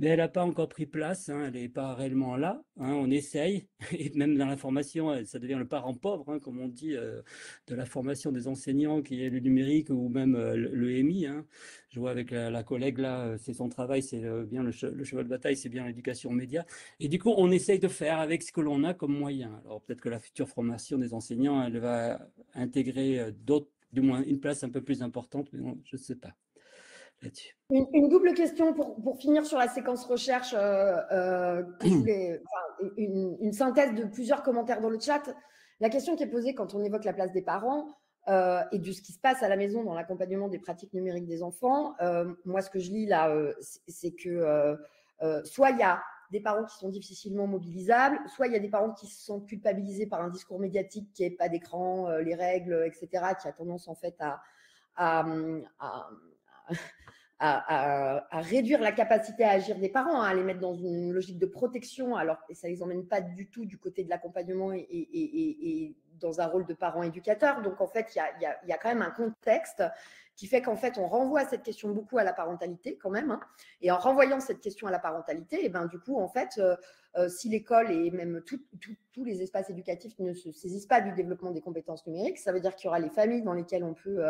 mais elle n'a pas encore pris place, hein, elle n'est pas réellement là, hein, on essaye, et même dans la formation, ça devient le parent pauvre, hein, comme on dit, de la formation des enseignants, qui est le numérique ou même le EMI. Hein. Je vois avec la collègue là, c'est son travail, c'est bien le cheval de bataille, c'est bien l'éducation aux médias. Et du coup, on essaye de faire avec ce que l'on a comme moyen. Alors peut-être que la future formation des enseignants, elle va intégrer d'autres, du moins une place un peu plus importante, mais non, je ne sais pas.
Une double question pour finir sur la séquence recherche, une synthèse de plusieurs commentaires dans le chat. La question qui est posée quand on évoque la place des parents et de ce qui se passe à la maison dans l'accompagnement des pratiques numériques des enfants, moi ce que je lis là, c'est que soit il y a des parents qui sont difficilement mobilisables, soit il y a des parents qui se sentent culpabilisés par un discours médiatique qui n'est pas d'écran, les règles, etc., qui a tendance en fait à réduire la capacité à agir des parents, à les mettre dans une logique de protection, alors que ça ne les emmène pas du tout du côté de l'accompagnement et dans un rôle de parent éducateur. Donc, en fait, il y a quand même un contexte qui fait qu'en fait, on renvoie cette question beaucoup à la parentalité quand même. Hein. Et en renvoyant cette question à la parentalité, et ben, du coup, en fait, si l'école et même tous les espaces éducatifs ne se saisissent pas du développement des compétences numériques, ça veut dire qu'il y aura les familles dans lesquelles on peut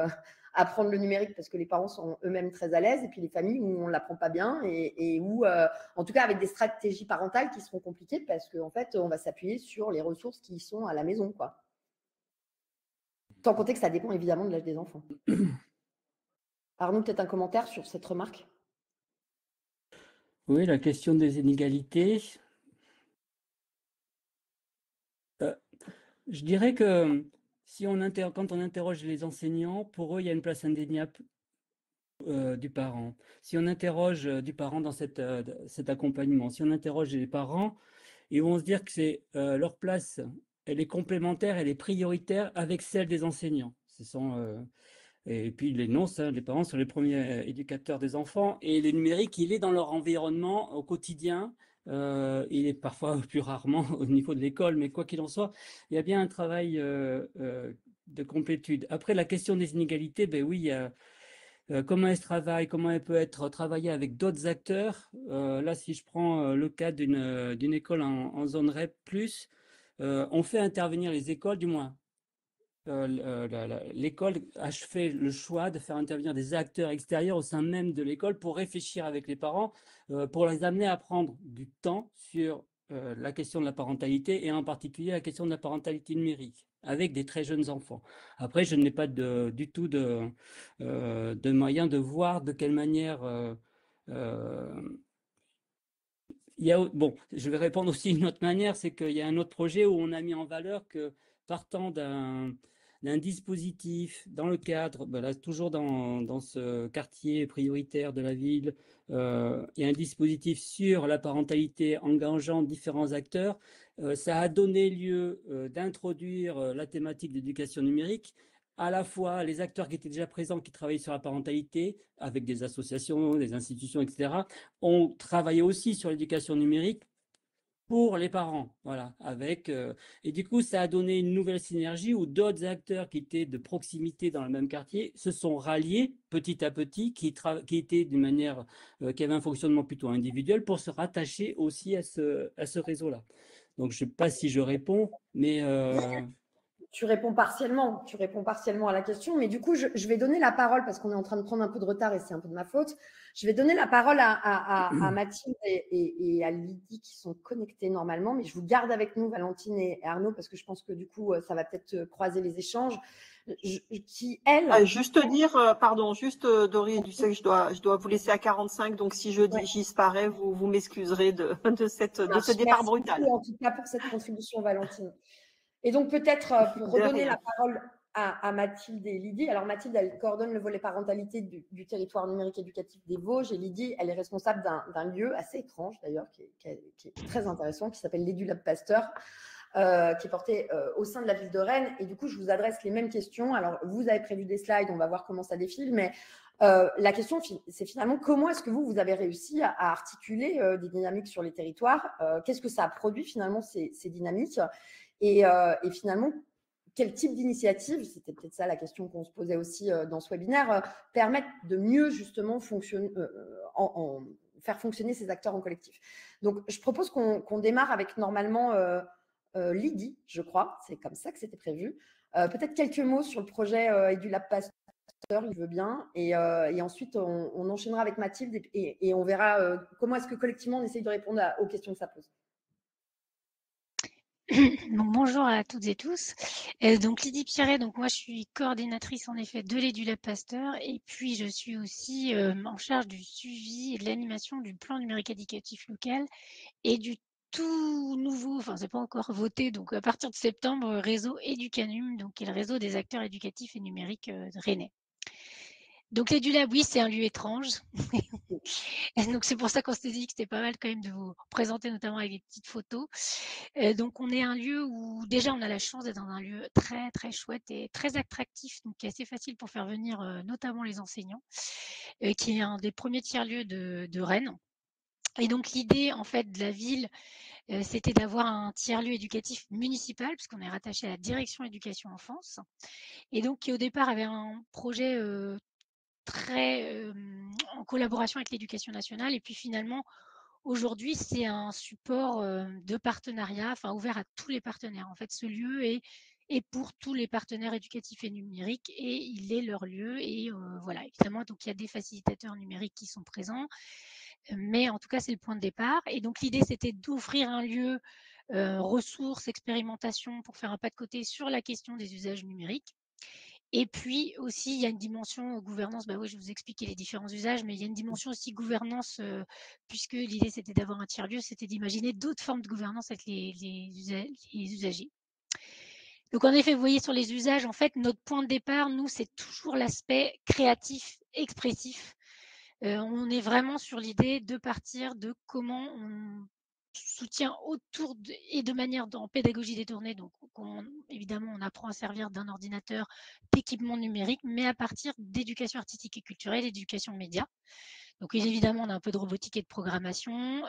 apprendre le numérique parce que les parents sont eux-mêmes très à l'aise, et puis les familles où on ne l'apprend pas bien et où, en tout cas, avec des stratégies parentales qui seront compliquées parce qu'en fait, on va s'appuyer sur les ressources qui sont à la maison, quoi. Sans compter que ça dépend évidemment de l'âge des enfants. Arnaud, peut-être un commentaire sur cette remarque?
Oui, la question des inégalités. Je dirais que si quand on interroge les enseignants, pour eux, il y a une place indéniable du parent. Si on interroge du parent dans cet accompagnement, si on interroge les parents, ils vont se dire que c'est leur place, elle est complémentaire, elle est prioritaire avec celle des enseignants. Et puis ils l'énoncent, hein, les parents sont les premiers éducateurs des enfants, et le numérique, il est dans leur environnement au quotidien. Il est parfois plus rarement au niveau de l'école, mais quoi qu'il en soit, il y a bien un travail de complétude. Après, la question des inégalités, ben oui, il y a comment elle se travaille, comment elle peut être travaillée avec d'autres acteurs. Là, si je prends le cas d'une école en zone REP+, on fait intervenir les écoles, du moins. L'école a fait le choix de faire intervenir des acteurs extérieurs au sein même de l'école pour réfléchir avec les parents, pour les amener à prendre du temps sur la question de la parentalité et en particulier la question de la parentalité numérique avec des très jeunes enfants. Après, je n'ai pas du tout de moyen de voir de quelle manière bon, je vais répondre aussi d'une autre manière, c'est qu'il y a un autre projet où on a mis en valeur que partant d'un dispositif dans le cadre, là, toujours dans ce quartier prioritaire de la ville, il y a un dispositif sur la parentalité engageant différents acteurs. Ça a donné lieu d'introduire la thématique d'éducation numérique à la fois les acteurs qui étaient déjà présents, qui travaillaient sur la parentalité, avec des associations, des institutions, etc., ont travaillé aussi sur l'éducation numérique pour les parents, voilà, et du coup, ça a donné une nouvelle synergie où d'autres acteurs qui étaient de proximité dans le même quartier se sont ralliés petit à petit, qui étaient d'une manière, qui avaient un fonctionnement plutôt individuel pour se rattacher aussi à ce réseau-là. Donc, je ne sais pas si je réponds, mais
Tu réponds partiellement à la question, mais du coup, je vais donner la parole parce qu'on est en train de prendre un peu de retard et c'est un peu de ma faute. Je vais donner la parole à Mathilde et à Lydie qui sont connectées normalement, mais je vous garde avec nous, Valentine et Arnaud, parce que je pense que du coup, ça va peut-être croiser les échanges.
Juste dire, pardon, Dorine, tu sais que je dois vous laisser à 45, donc si je disparais, vous m'excuserez de ce départ brutal.
Merci beaucoup, en tout cas pour cette contribution, Valentine. Et donc, peut-être pour redonner la parole à Mathilde et Lydie. Alors, Mathilde, elle coordonne le volet parentalité du territoire numérique éducatif des Vosges. Et Lydie, elle est responsable d'un lieu assez étrange, d'ailleurs, qui est très intéressant, qui s'appelle l'EduLab Pasteur, qui est porté au sein de la ville de Rennes. Et du coup, je vous adresse les mêmes questions. Alors, vous avez prévu des slides, on va voir comment ça défile. Mais la question, c'est finalement comment est-ce que vous avez réussi à articuler des dynamiques sur les territoires? Qu'est-ce que ça a produit finalement, ces dynamiques? Et finalement, quel type d'initiative, c'était peut-être ça la question qu'on se posait aussi dans ce webinaire, permettent de mieux justement faire fonctionner ces acteurs en collectif. Donc, je propose qu'on démarre avec normalement Lydie, je crois, c'est comme ça que c'était prévu. Peut-être quelques mots sur le projet EduLab Pasteur, il veut bien, et ensuite on enchaînera avec Mathilde et on verra comment est-ce que collectivement on essaye de répondre aux questions que ça pose.
Donc, bonjour à toutes et tous. Donc Lydie Pierret, donc moi je suis coordinatrice en effet de l'EduLab Pasteur et puis je suis aussi en charge du suivi et de l'animation du plan numérique éducatif local et du tout nouveau, enfin c'est pas encore voté, donc à partir de septembre, réseau Educanum, donc qui est le réseau des acteurs éducatifs et numériques rennais. Donc l'EduLab, oui, c'est un lieu étrange. Donc c'est pour ça qu'on s'est dit que c'était pas mal quand même de vous présenter, notamment avec des petites photos. Donc on est un lieu où déjà on a la chance d'être dans un lieu très très chouette et très attractif, donc qui est assez facile pour faire venir notamment les enseignants, qui est un des premiers tiers-lieux de Rennes. Et donc l'idée en fait de la ville, c'était d'avoir un tiers-lieu éducatif municipal, puisqu'on est rattaché à la direction éducation enfance, et donc qui au départ avait un projet très en collaboration avec l'éducation nationale, et puis finalement aujourd'hui c'est un support de partenariat, enfin ouvert à tous les partenaires. En fait, ce lieu est pour tous les partenaires éducatifs et numériques et il est leur lieu et voilà, évidemment, donc il y a des facilitateurs numériques qui sont présents, mais en tout cas c'est le point de départ. Et donc l'idée c'était d'offrir un lieu ressources, expérimentation pour faire un pas de côté sur la question des usages numériques. Et puis aussi, il y a une dimension gouvernance. Bah oui, je vais vous expliquer les différents usages, mais il y a une dimension aussi gouvernance, puisque l'idée c'était d'avoir un tiers-lieu, c'était d'imaginer d'autres formes de gouvernance avec les usagers. Donc en effet, vous voyez sur les usages, en fait, notre point de départ, nous, c'est toujours l'aspect créatif, expressif. On est vraiment sur l'idée de partir de comment on soutient autour et de manière en pédagogie détournée. Donc, évidemment, on apprend à servir d'un ordinateur, d'équipement numérique, mais à partir d'éducation artistique et culturelle, d'éducation média. Donc, évidemment, on a un peu de robotique et de programmation,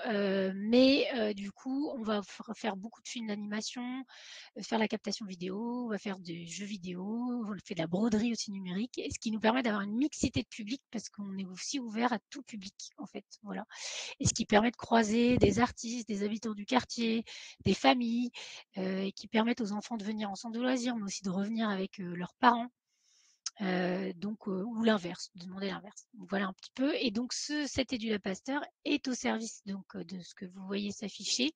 mais du coup, on va faire beaucoup de films d'animation, faire la captation vidéo, on va faire des jeux vidéo, on fait de la broderie aussi numérique, et ce qui nous permet d'avoir une mixité de public parce qu'on est aussi ouvert à tout public, en fait. Voilà. Et ce qui permet de croiser des artistes, des habitants du quartier, des familles, et qui permettent aux enfants de venir en centre de loisirs, mais aussi de revenir avec leurs parents. Ou l'inverse, de demander l'inverse. Donc voilà un petit peu. Et donc cet EduLab Pasteur est au service donc de ce que vous voyez s'afficher,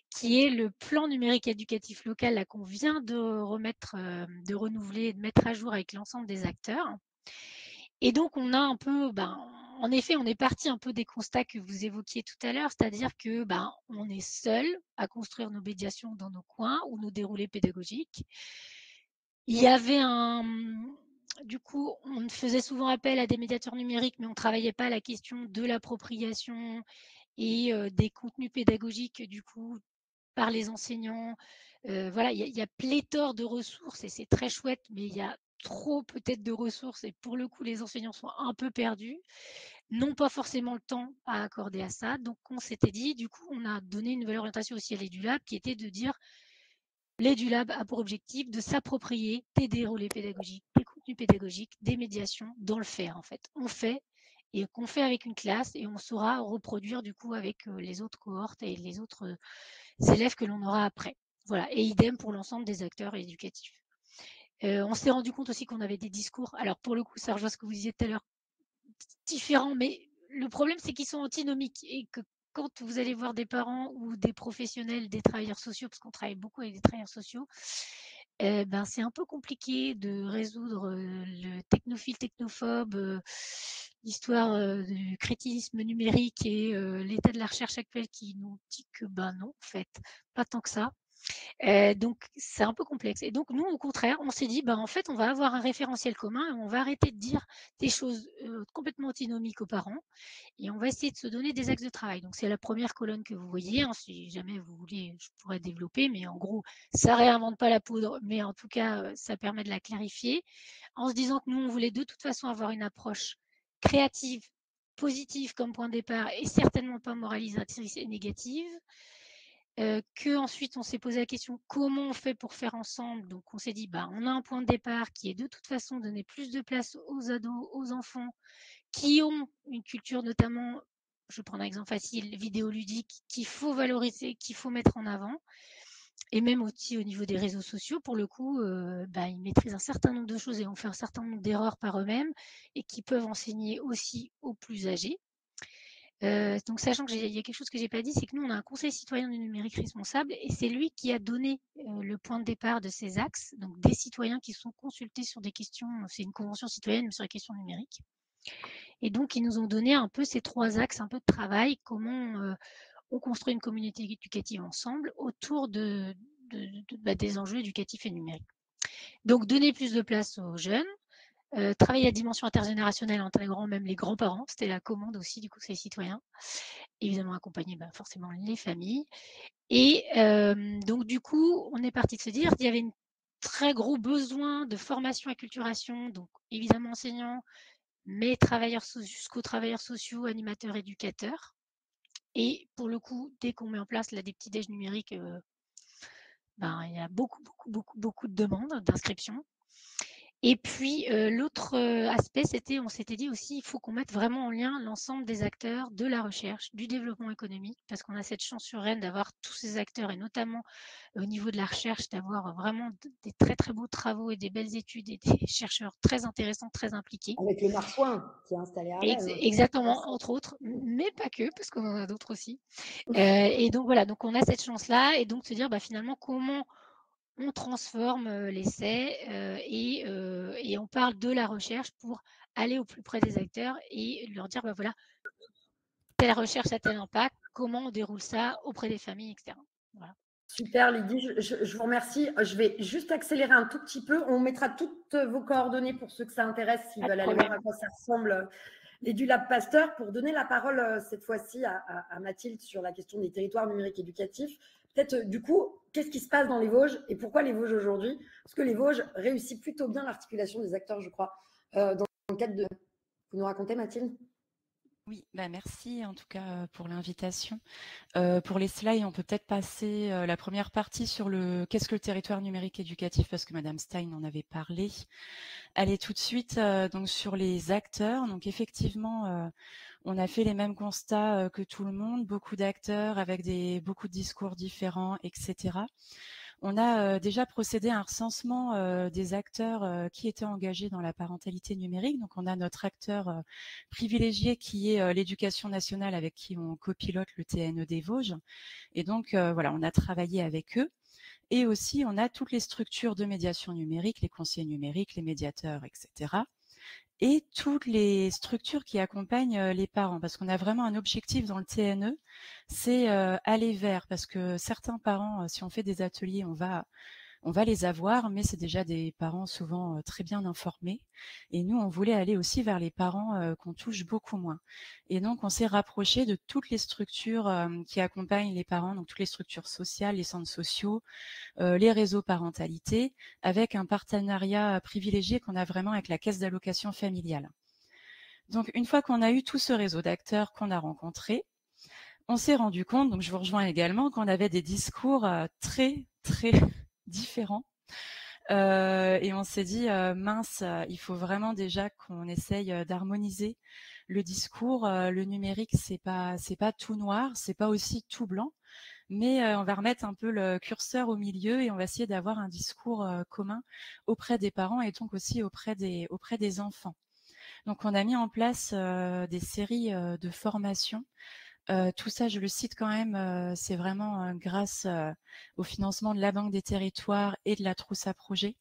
qui est le plan numérique éducatif local là qu'on vient de remettre, de renouveler, de mettre à jour avec l'ensemble des acteurs. Et donc on a un peu, en effet, on est parti un peu des constats que vous évoquiez tout à l'heure, c'est-à-dire que on est seul à construire nos médiations dans nos coins ou nos déroulés pédagogiques. Il y avait du coup, on faisait souvent appel à des médiateurs numériques, mais on ne travaillait pas la question de l'appropriation et des contenus pédagogiques, du coup, par les enseignants. Voilà, il y a pléthore de ressources et c'est très chouette, mais il y a trop peut-être de ressources et pour le coup, les enseignants sont un peu perdus, n'ont pas forcément le temps à accorder à ça. Donc, on s'était dit, du coup, on a donné une nouvelle orientation aussi à l'EduLab qui était de dire l'EduLab a pour objectif de s'approprier des relais pédagogiques, des contenus pédagogiques, des médiations dans le faire en fait. On fait et qu'on fait avec une classe et on saura reproduire du coup avec les autres cohortes et les autres élèves que l'on aura après. Voilà, et idem pour l'ensemble des acteurs éducatifs. On s'est rendu compte aussi qu'on avait des discours, alors pour le coup, ça rejoint ce que vous disiez tout à l'heure, différents, mais le problème, c'est qu'ils sont antinomiques et que quand vous allez voir des parents ou des professionnels, des travailleurs sociaux, parce qu'on travaille beaucoup avec des travailleurs sociaux, ben, c'est un peu compliqué de résoudre le technophile, technophobe, l'histoire du crétinisme numérique et l'état de la recherche actuelle qui nous dit que ben non, en fait, pas tant que ça. Donc c'est un peu complexe et donc nous, au contraire, on s'est dit: «Bah, en fait, on va avoir un référentiel commun et on va arrêter de dire des choses, complètement antinomiques aux parents et on va essayer de se donner des axes de travail». Donc c'est la première colonne que vous voyez, hein, si jamais vous voulez, je pourrais développer, mais en gros, ça réinvente pas la poudre, mais en tout cas, ça permet de la clarifier. En se disant que nous, on voulait de toute façon avoir une approche créative, positive comme point de départ et certainement pas moralisatrice et négative. Qu'ensuite on s'est posé la question comment on fait pour faire ensemble. Donc on s'est dit bah on a un point de départ qui est de toute façon donner plus de place aux ados, aux enfants qui ont une culture notamment, je prends un exemple facile, vidéoludique, qu'il faut valoriser, qu'il faut mettre en avant. Et même aussi au niveau des réseaux sociaux, pour le coup, bah, ils maîtrisent un certain nombre de choses et ont fait un certain nombre d'erreurs par eux-mêmes et qui peuvent enseigner aussi aux plus âgés. Donc sachant qu'il y a quelque chose que j'ai pas dit, c'est que nous, on a un conseil citoyen du numérique responsable et c'est lui qui a donné le point de départ de ces axes, donc des citoyens qui sont consultés sur des questions, c'est une convention citoyenne mais sur les questions numériques. Et donc, ils nous ont donné un peu ces 3 axes un peu de travail, comment on construit une communauté éducative ensemble autour bah, des enjeux éducatifs et numériques. Donc, donner plus de place aux jeunes, travailler la dimension intergénérationnelle en intégrant même les grands-parents, c'était la commande aussi du conseil citoyen, évidemment accompagner bah, forcément les familles. Et donc du coup, on est parti de se dire qu'il y avait un très gros besoin de formation et acculturation, donc évidemment enseignants, mais jusqu'aux travailleurs sociaux, animateurs, éducateurs. Et pour le coup, dès qu'on met en place là, des petits déj numériques, ben, il y a beaucoup de demandes d'inscription. Et puis l'autre aspect, on s'était dit aussi, il faut qu'on mette vraiment en lien l'ensemble des acteurs de la recherche, du développement économique, parce qu'on a cette chance sur Rennes d'avoir tous ces acteurs, et notamment au niveau de la recherche, d'avoir vraiment des très très beaux travaux et des belles études et des chercheurs très intéressants, très impliqués.
Avec le Marsouin qui est installé à Rennes.
Exactement, entre autres, mais pas que, parce qu'on en a d'autres aussi. Et donc voilà, donc on a cette chance-là, et donc se dire bah, finalement comment on transforme l'essai et on parle de la recherche pour aller au plus près des acteurs et leur dire, bah voilà, telle recherche a tel impact, comment on déroule ça auprès des familles, etc. Voilà.
Super Lydie, je vous remercie. Je vais juste accélérer un tout petit peu. On mettra toutes vos coordonnées pour ceux que ça intéresse, s'ils veulent aller voir à quoi ça ressemble l'EduLab Pasteur, pour donner la parole cette fois-ci à Mathilde sur la question des territoires numériques éducatifs. Peut-être du coup, qu'est-ce qui se passe dans les Vosges et pourquoi les Vosges aujourd'hui? Parce que les Vosges réussit plutôt bien l'articulation des acteurs, je crois, dans le cadre de... Vous nous racontez Mathilde?
Oui, bah merci en tout cas pour l'invitation. Pour les slides, on peut peut-être passer la première partie sur qu'est-ce que le territoire numérique éducatif, parce que Madame Stein en avait parlé. Allez tout de suite donc sur les acteurs. Donc effectivement, on a fait les mêmes constats que tout le monde, beaucoup d'acteurs avec beaucoup de discours différents, etc. On a déjà procédé à un recensement des acteurs qui étaient engagés dans la parentalité numérique. Donc, on a notre acteur privilégié qui est l'éducation nationale, avec qui on copilote le TNE des Vosges. Et donc, voilà, on a travaillé avec eux. Et aussi, on a toutes les structures de médiation numérique, les conseillers numériques, les médiateurs, etc. Et toutes les structures qui accompagnent les parents, parce qu'on a vraiment un objectif dans le TNE, c'est aller vers, parce que certains parents, si on fait des ateliers, on va on va les avoir, mais c'est déjà des parents souvent très bien informés. Et nous, on voulait aller aussi vers les parents qu'on touche beaucoup moins. Et donc, on s'est rapproché de toutes les structures qui accompagnent les parents, donc toutes les structures sociales, les centres sociaux, les réseaux parentalité, avec un partenariat privilégié qu'on a vraiment avec la caisse d'allocation familiale. Donc, une fois qu'on a eu tout ce réseau d'acteurs qu'on a rencontrés, on s'est rendu compte, donc je vous rejoins également, qu'on avait des discours très, très différents. Et on s'est dit, mince, il faut vraiment déjà qu'on essaye d'harmoniser le discours. Le numérique, c'est pas tout noir, c'est pas aussi tout blanc, mais on va remettre un peu le curseur au milieu et on va essayer d'avoir un discours commun auprès des parents et donc aussi auprès des enfants. Donc, on a mis en place des séries de formations. Tout ça, je le cite quand même, c'est vraiment grâce au financement de la Banque des Territoires et de la Trousse à Projets.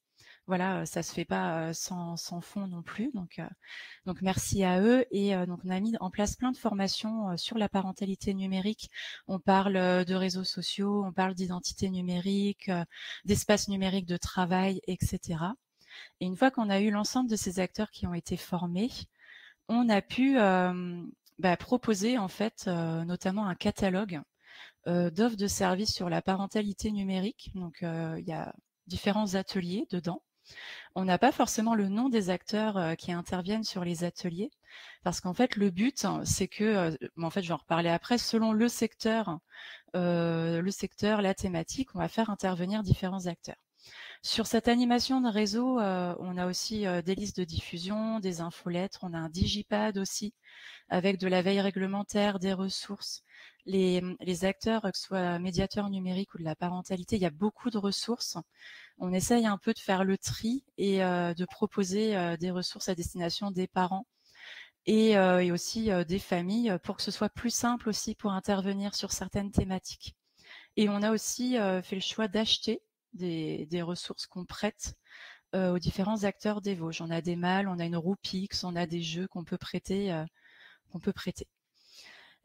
Voilà, ça se fait pas sans fonds non plus. Donc merci à eux. Et donc on a mis en place plein de formations sur la parentalité numérique. On parle de réseaux sociaux, on parle d'identité numérique, d'espace numérique de travail, etc. Et une fois qu'on a eu l'ensemble de ces acteurs qui ont été formés, on a pu proposer en fait notamment un catalogue d'offres de services sur la parentalité numérique. Donc il y a différents ateliers dedans. On n'a pas forcément le nom des acteurs qui interviennent sur les ateliers, parce qu'en fait le but c'est que, en fait je vais en reparler après, selon le secteur, la thématique, on va faire intervenir différents acteurs. Sur cette animation de réseau, on a aussi des listes de diffusion, des infolettres, on a un digipad aussi, avec de la veille réglementaire, des ressources. Les acteurs, que ce soit médiateurs numériques ou de la parentalité, il y a beaucoup de ressources. On essaye un peu de faire le tri et de proposer des ressources à destination des parents et aussi des familles pour que ce soit plus simple aussi pour intervenir sur certaines thématiques. Et on a aussi fait le choix d'acheter des ressources qu'on prête aux différents acteurs des Vosges. On a des malles, on a une Roupix, on a des jeux qu'on peut prêter.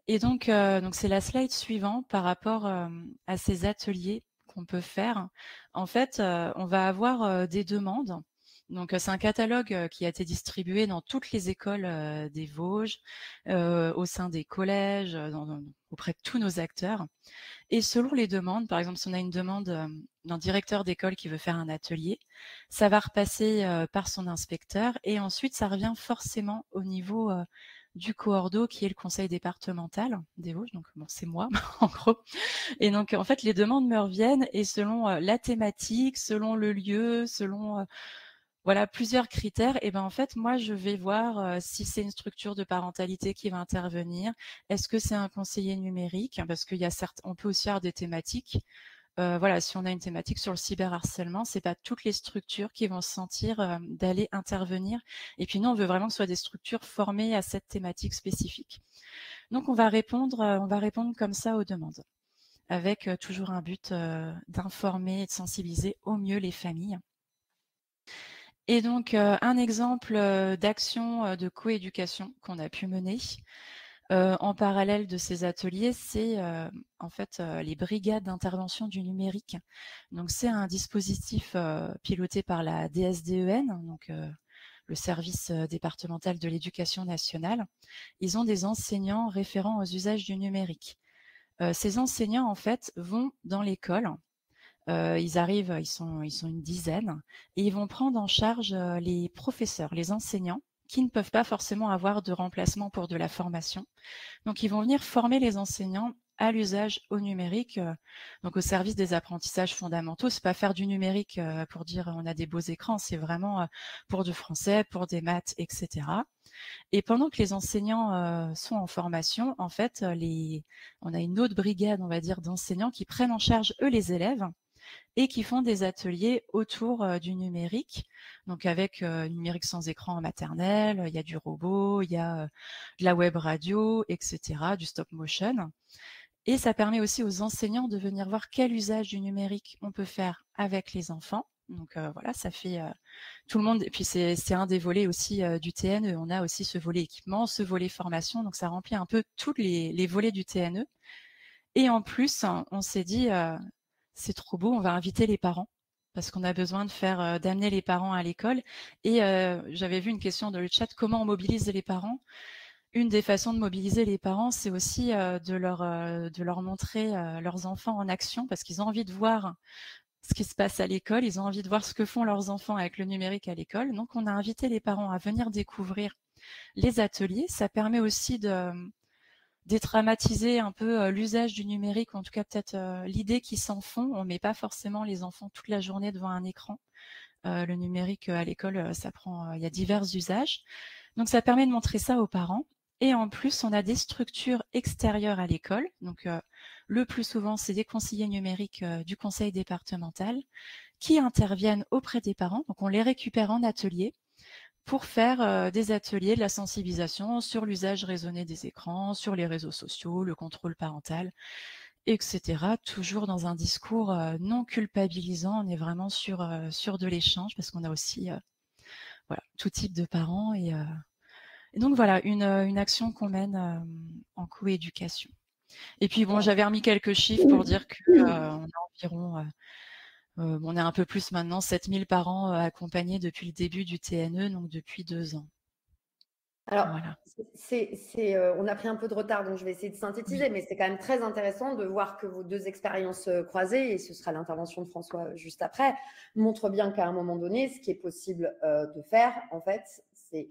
Et donc c'est la slide suivante par rapport à ces ateliers qu'on peut faire. En fait, on va avoir des demandes. Donc, c'est un catalogue qui a été distribué dans toutes les écoles des Vosges, au sein des collèges, auprès de tous nos acteurs. Et selon les demandes, par exemple, si on a une demande d'un directeur d'école qui veut faire un atelier, ça va repasser par son inspecteur et ensuite, ça revient forcément au niveau du coordo qui est le conseil départemental des Vosges. Donc, bon, c'est moi, en gros. Et donc, en fait, les demandes me reviennent et selon la thématique, selon le lieu, selon voilà, plusieurs critères. Et ben en fait, moi, je vais voir si c'est une structure de parentalité qui va intervenir. Est-ce que c'est un conseiller numérique? Parce qu'il y a on peut aussi avoir des thématiques. Voilà, si on a une thématique sur le cyberharcèlement, c'est pas toutes les structures qui vont se sentir d'aller intervenir. Et puis nous, on veut vraiment que ce soit des structures formées à cette thématique spécifique. Donc, on va répondre comme ça aux demandes, avec toujours un but d'informer et de sensibiliser au mieux les familles. Et donc, un exemple d'action de coéducation qu'on a pu mener en parallèle de ces ateliers, c'est en fait les brigades d'intervention du numérique. Donc, c'est un dispositif piloté par la DSDEN, donc le service départemental de l'éducation nationale. Ils ont des enseignants référents aux usages du numérique. Ces enseignants, en fait, vont dans l'école. Ils arrivent, ils sont une dizaine et ils vont prendre en charge les professeurs, les enseignants qui ne peuvent pas forcément avoir de remplacement pour de la formation. Donc, ils vont venir former les enseignants à l'usage au numérique, donc au service des apprentissages fondamentaux. C'est pas faire du numérique pour dire on a des beaux écrans, c'est vraiment pour du français, pour des maths, etc. Et pendant que les enseignants sont en formation, en fait, on a une autre brigade, on va dire, d'enseignants qui prennent en charge, eux, les élèves et qui font des ateliers autour du numérique, donc avec numérique sans écran en maternelle, il y a du robot, il y a de la web radio, etc., du stop motion. Et ça permet aussi aux enseignants de venir voir quel usage du numérique on peut faire avec les enfants. Donc voilà, ça fait tout le monde. Et puis c'est un des volets aussi du TNE. On a aussi ce volet équipement, ce volet formation. Donc ça remplit un peu tous les volets du TNE. Et en plus, on s'est dit, c'est trop beau, on va inviter les parents. parce qu'on a besoin d'amener les parents à l'école. Et j'avais vu une question dans le chat, comment on mobilise les parents? Une des façons de mobiliser les parents, c'est aussi de leur montrer leurs enfants en action, parce qu'ils ont envie de voir ce qui se passe à l'école, ils ont envie de voir ce que font leurs enfants avec le numérique à l'école. Donc, on a invité les parents à venir découvrir les ateliers. Ça permet aussi de dédramatiser un peu l'usage du numérique, ou en tout cas peut-être l'idée qu'ils s'en font. On ne met pas forcément les enfants toute la journée devant un écran. Le numérique à l'école, il y a divers usages. Donc, ça permet de montrer ça aux parents. Et en plus, on a des structures extérieures à l'école. Donc, le plus souvent, c'est des conseillers numériques du conseil départemental qui interviennent auprès des parents. Donc, on les récupère en atelier pour faire des ateliers de la sensibilisation sur l'usage raisonné des écrans, sur les réseaux sociaux, le contrôle parental, etc. Toujours dans un discours non culpabilisant. On est vraiment sur de l'échange, parce qu'on a aussi voilà, tout type de parents. Et donc voilà, une action qu'on mène en coéducation. Et puis bon, j'avais remis quelques chiffres pour dire qu'on a environ, on est un peu plus maintenant, 7000 parents accompagnés depuis le début du TNE, donc depuis 2 ans.
Alors,
voilà.
On a pris un peu de retard, donc je vais essayer de synthétiser, mais c'est quand même très intéressant de voir que vos deux expériences croisées, et ce sera l'intervention de François juste après, montrent bien qu'à un moment donné, ce qui est possible de faire, en fait, c'est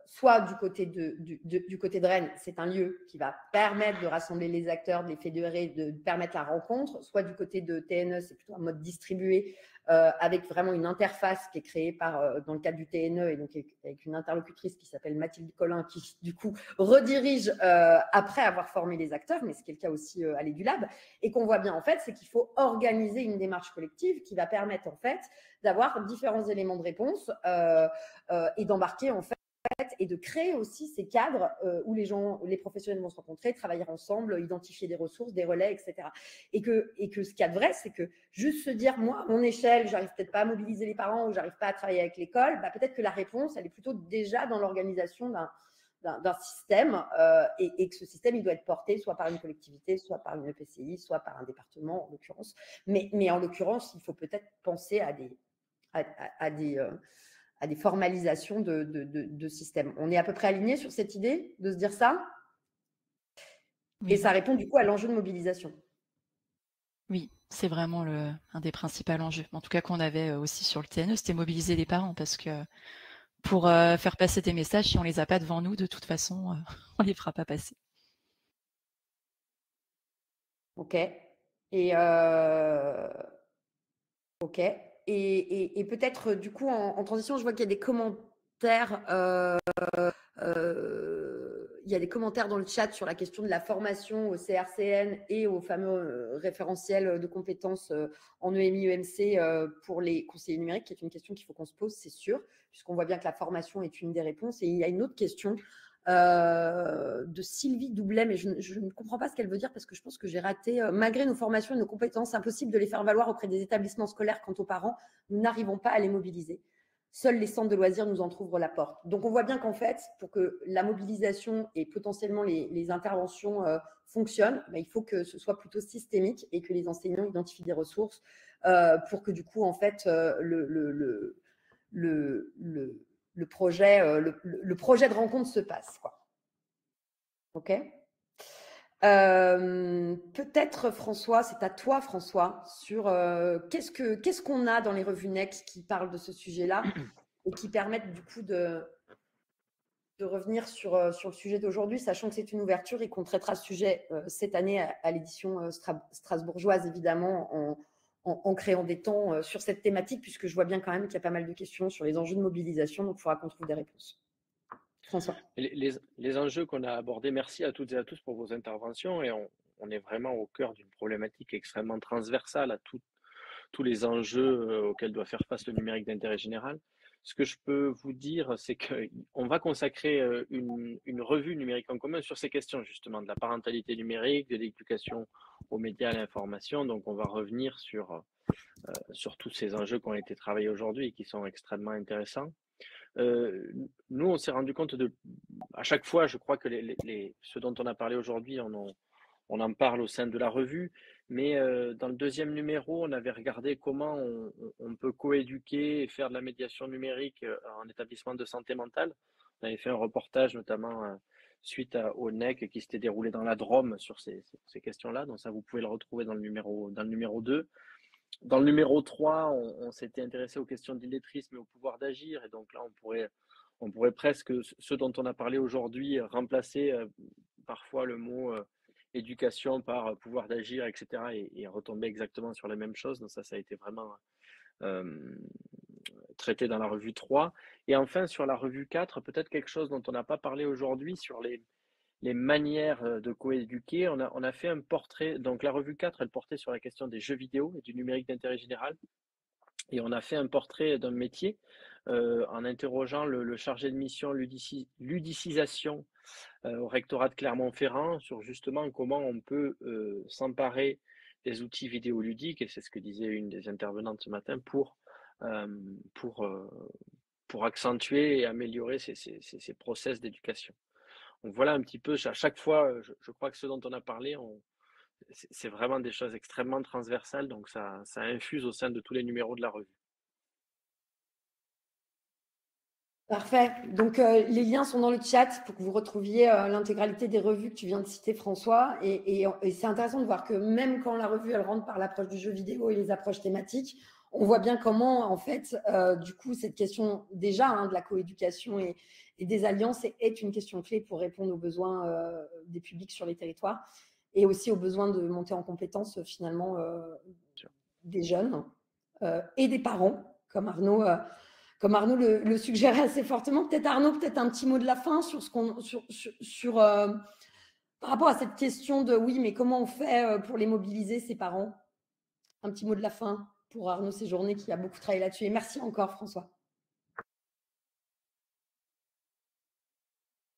soit du côté de Rennes, c'est un lieu qui va permettre de rassembler les acteurs, de les fédérer, de permettre la rencontre, soit du côté de TNE, c'est plutôt un mode distribué, avec vraiment une interface qui est créée dans le cadre du TNE, et donc avec une interlocutrice qui s'appelle Mathilde Collin, qui du coup redirige après avoir formé les acteurs, mais ce qui est le cas aussi à l'EduLab, et qu'on voit bien en fait, c'est qu'il faut organiser une démarche collective qui va permettre en fait d'avoir différents éléments de réponse et d'embarquer en fait et de créer aussi ces cadres où les professionnels vont se rencontrer, travailler ensemble, identifier des ressources, des relais, etc. Et que ce qu'il y a de vrai, c'est que juste se dire, moi, à mon échelle, j'arrive peut-être pas à mobiliser les parents ou j'arrive pas à travailler avec l'école, peut-être que la réponse, elle est plutôt déjà dans l'organisation d'un système et que ce système, il doit être porté soit par une collectivité, soit par une EPCI, soit par un département, en l'occurrence. Mais en l'occurrence, il faut peut-être penser à des formalisations de systèmes. On est à peu près aligné sur cette idée de se dire ça? Oui. Et ça répond du coup à l'enjeu de mobilisation.
Oui, c'est vraiment un des principaux enjeux. En tout cas, qu'on avait aussi sur le TNE, c'était mobiliser les parents, parce que pour faire passer des messages, si on les a pas devant nous, de toute façon, on les fera pas passer.
Ok. Ok. Et peut-être, du coup, en transition, je vois qu'il y a des commentaires. Il y a des commentaires dans le chat sur la question de la formation au CRCN et au fameux référentiel de compétences en EMI, EMC pour les conseillers numériques, qui est une question qu'il faut qu'on se pose, c'est sûr, puisqu'on voit bien que la formation est une des réponses. Et il y a une autre question de Sylvie Doublet, mais je ne comprends pas ce qu'elle veut dire, parce que je pense que j'ai raté. Malgré nos formations et nos compétences, impossible de les faire valoir auprès des établissements scolaires. Quant aux parents, nous n'arrivons pas à les mobiliser. Seuls les centres de loisirs nous entr'ouvrent la porte. Donc, on voit bien qu'en fait, pour que la mobilisation et potentiellement les interventions fonctionnent, il faut que ce soit plutôt systémique et que les enseignants identifient des ressources pour que du coup, en fait, le projet de rencontre se passe, quoi. Ok. Peut-être François, c'est à toi François, sur qu'est-ce qu'on a dans les revues Next qui parlent de ce sujet-là et qui permettent du coup de revenir sur le sujet d'aujourd'hui, sachant que c'est une ouverture et qu'on traitera ce sujet cette année à l'édition strasbourgeoise, évidemment, en créant des temps sur cette thématique, puisque je vois bien quand même qu'il y a pas mal de questions sur les enjeux de mobilisation, donc il faudra qu'on trouve des réponses. François.
Les enjeux qu'on a abordés, merci à toutes et à tous pour vos interventions, et on est vraiment au cœur d'une problématique extrêmement transversale à tous les enjeux auxquels doit faire face le numérique d'intérêt général. Ce que je peux vous dire, c'est qu'on va consacrer une revue numérique en commun sur ces questions, justement, de la parentalité numérique, de l'éducation aux médias, à l'information. Donc, on va revenir sur tous ces enjeux qui ont été travaillés aujourd'hui et qui sont extrêmement intéressants. Nous, on s'est rendu compte à chaque fois, je crois que ce dont on a parlé aujourd'hui, on on en parle au sein de la revue. Mais dans le deuxième numéro, on avait regardé comment on peut coéduquer et faire de la médiation numérique en établissement de santé mentale. On avait fait un reportage notamment suite au NEC qui s'était déroulé dans la Drôme sur ces questions-là. Donc ça, vous pouvez le retrouver dans le numéro 2. Dans le numéro 3, on s'était intéressé aux questions d'illettrisme et au pouvoir d'agir. Et donc là, on pourrait presque, ce dont on a parlé aujourd'hui, remplacer parfois le mot éducation par pouvoir d'agir, etc. et retomber exactement sur la même chose. Donc ça a été vraiment traité dans la revue 3. Et enfin, sur la revue 4, peut-être quelque chose dont on n'a pas parlé aujourd'hui, sur les manières de coéduquer. On a fait un portrait. Donc la revue 4, elle portait sur la question des jeux vidéo et du numérique d'intérêt général. Et on a fait un portrait d'un métier en interrogeant le chargé de mission ludicisation au rectorat de Clermont-Ferrand sur justement comment on peut s'emparer des outils vidéoludiques, et c'est ce que disait une des intervenantes ce matin, pour accentuer et améliorer ces process d'éducation. Donc voilà un petit peu, à chaque fois, je crois que ce dont on a parlé, c'est vraiment des choses extrêmement transversales, donc ça infuse au sein de tous les numéros de la revue.
Parfait. Donc, les liens sont dans le chat pour que vous retrouviez l'intégralité des revues que tu viens de citer, François. Et c'est intéressant de voir que même quand la revue, elle rentre par l'approche du jeu vidéo et les approches thématiques, on voit bien comment, en fait, du coup, cette question déjà de la coéducation et des alliances est une question clé pour répondre aux besoins des publics sur les territoires et aussi aux besoins de monter en compétences, finalement, des jeunes et des parents, comme Arnaud le suggérait assez fortement. Peut-être Arnaud, peut-être un petit mot de la fin sur par rapport à cette question de oui, mais comment on fait pour les mobiliser, ces parents? Un petit mot de la fin pour Arnaud Séjourné qui a beaucoup travaillé là-dessus. Et merci encore, François.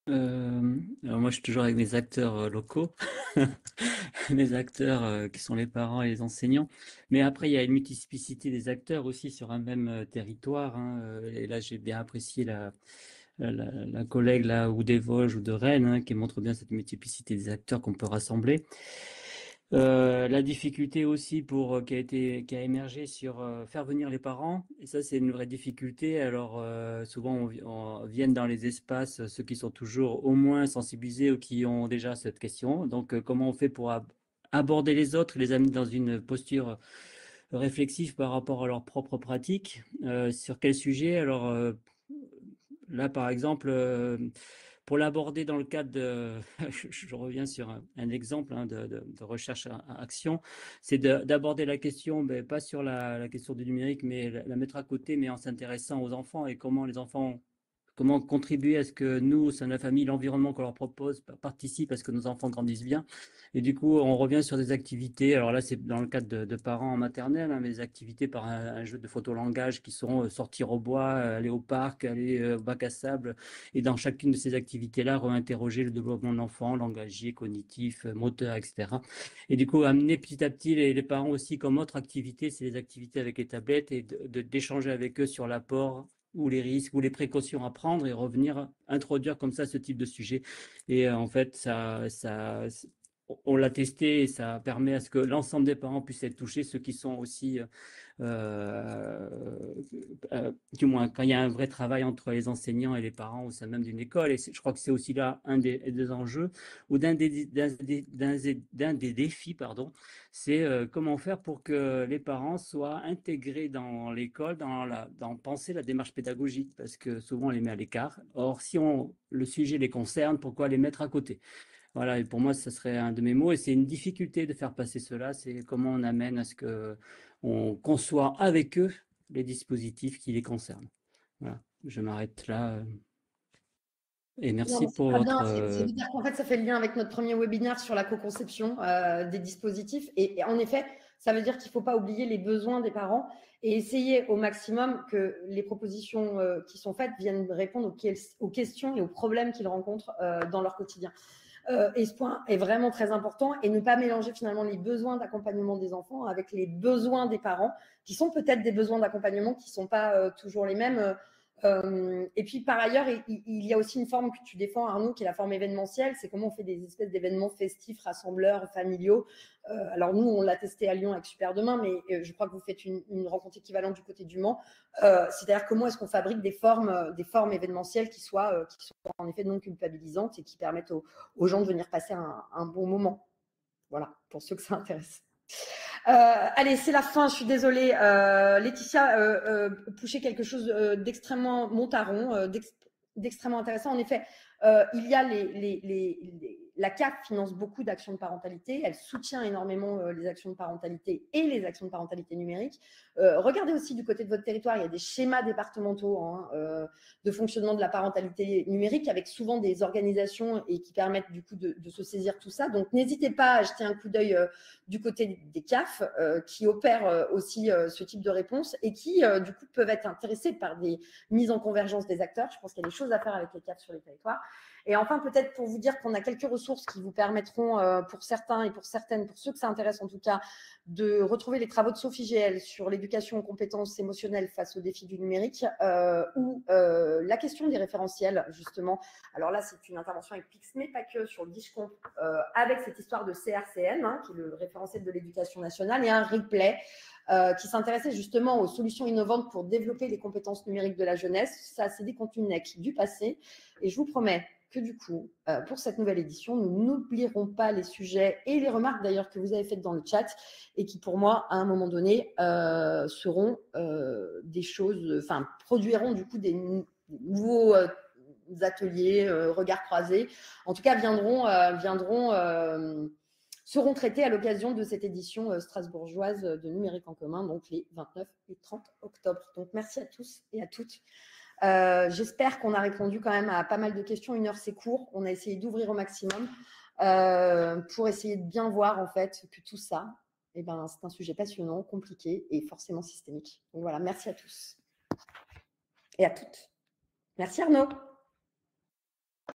Alors moi, je suis toujours avec mes acteurs locaux, mes acteurs qui sont les parents et les enseignants. Mais après, il y a une multiplicité des acteurs aussi sur un même territoire. Et là, j'ai bien apprécié la collègue là, ou des Vosges ou de Rennes, qui montre bien cette multiplicité des acteurs qu'on peut rassembler. La difficulté aussi qui a émergé sur faire venir les parents, et ça c'est une vraie difficulté. Alors souvent on viennent dans les espaces ceux qui sont toujours au moins sensibilisés ou qui ont déjà cette question. Donc comment on fait pour aborder les autres, les amener dans une posture réflexive par rapport à leurs propres pratiques, sur quel sujet? Alors là par exemple pour l'aborder dans le cadre de, je reviens sur un exemple de recherche à action, c'est d'aborder la question, mais pas sur la question du numérique, mais la mettre à côté, mais en s'intéressant aux enfants et comment contribuer à ce que nous, au sein de la famille, l'environnement qu'on leur propose participe à ce que nos enfants grandissent bien. Et du coup, on revient sur des activités. Alors là, c'est dans le cadre de parents en maternelle, mais des activités par un jeu de photolangage qui sont sortir au bois, aller au parc, aller au bac à sable. Et dans chacune de ces activités-là, réinterroger le développement de l'enfant, langagier, cognitif, moteur, etc. Et du coup, amener petit à petit les parents aussi comme autre activité, c'est les activités avec les tablettes et d'échanger avec eux sur l'apport ou les risques ou les précautions à prendre et revenir introduire comme ça ce type de sujet. Et en fait, on l'a testé et ça permet à ce que l'ensemble des parents puissent être touchés, ceux qui sont aussi, du moins quand il y a un vrai travail entre les enseignants et les parents au sein même d'une école. Et je crois que c'est aussi là un des enjeux ou d'un des défis, c'est comment faire pour que les parents soient intégrés dans l'école, dans penser la démarche pédagogique, parce que souvent on les met à l'écart. Or, si le sujet les concerne, pourquoi les mettre à côté? Voilà, et pour moi, ce serait un de mes mots, et c'est une difficulté de faire passer cela, c'est comment on amène à ce qu'on conçoit avec eux les dispositifs qui les concernent. Voilà, je m'arrête là. Et merci pour votre...
C'est-à-dire qu'en fait, ça fait le lien avec notre premier webinaire sur la co-conception des dispositifs. Et en effet, ça veut dire qu'il ne faut pas oublier les besoins des parents et essayer au maximum que les propositions qui sont faites viennent répondre aux questions et aux problèmes qu'ils rencontrent dans leur quotidien. Et ce point est vraiment très important, et ne pas mélanger finalement les besoins d'accompagnement des enfants avec les besoins des parents, qui sont peut-être des besoins d'accompagnement qui ne sont pas toujours les mêmes. Et puis, par ailleurs, il y a aussi une forme que tu défends, Arnaud, qui est la forme événementielle. C'est comment on fait des espèces d'événements festifs, rassembleurs, familiaux. Alors, nous, on l'a testé à Lyon avec Super Demain, mais je crois que vous faites une rencontre équivalente du côté du Mans. C'est-à-dire comment est-ce qu'on fabrique des formes événementielles qui soient en effet non culpabilisantes et qui permettent aux gens de venir passer un bon moment. Voilà, pour ceux que ça intéresse. Allez, c'est la fin, je suis désolée. Laetitia poussait quelque chose d'extrêmement Montaron, d'extrêmement intéressant. En effet, il y a la CAF finance beaucoup d'actions de parentalité. Elle soutient énormément les actions de parentalité et les actions de parentalité numérique. Regardez aussi du côté de votre territoire, il y a des schémas départementaux de fonctionnement de la parentalité numérique avec souvent des organisations et qui permettent du coup de se saisir tout ça. Donc, n'hésitez pas à jeter un coup d'œil du côté des CAF qui opèrent aussi ce type de réponse et qui, du coup, peuvent être intéressés par des mises en convergence des acteurs. Je pense qu'il y a des choses à faire avec les CAF sur les territoires. Et enfin, peut-être pour vous dire qu'on a quelques ressources qui vous permettront, pour certains et pour certaines, pour ceux que ça intéresse en tout cas, de retrouver les travaux de Sophie Géel sur l'éducation aux compétences émotionnelles face aux défis du numérique ou la question des référentiels, justement. Alors là, c'est une intervention avec Pix, mais pas que, sur le DISCOMP, avec cette histoire de CRCN, qui est le référentiel de l'éducation nationale, et un replay qui s'intéressait justement aux solutions innovantes pour développer les compétences numériques de la jeunesse. Ça, c'est des contenus NEC du passé. Et je vous promets que du coup, pour cette nouvelle édition, nous n'oublierons pas les sujets et les remarques d'ailleurs que vous avez faites dans le chat et qui, pour moi, à un moment donné, seront des choses, enfin, produiront du coup des nouveaux ateliers, regards croisés. En tout cas, seront traités à l'occasion de cette édition strasbourgeoise de Numérique en commun, donc les 29 et 30 octobre. Donc, merci à tous et à toutes. J'espère qu'on a répondu quand même à pas mal de questions. 1 heure, c'est court. On a essayé d'ouvrir au maximum pour essayer de bien voir en fait que tout ça, c'est un sujet passionnant, compliqué et forcément systémique. Donc voilà, merci à tous et à toutes. Merci Arnaud.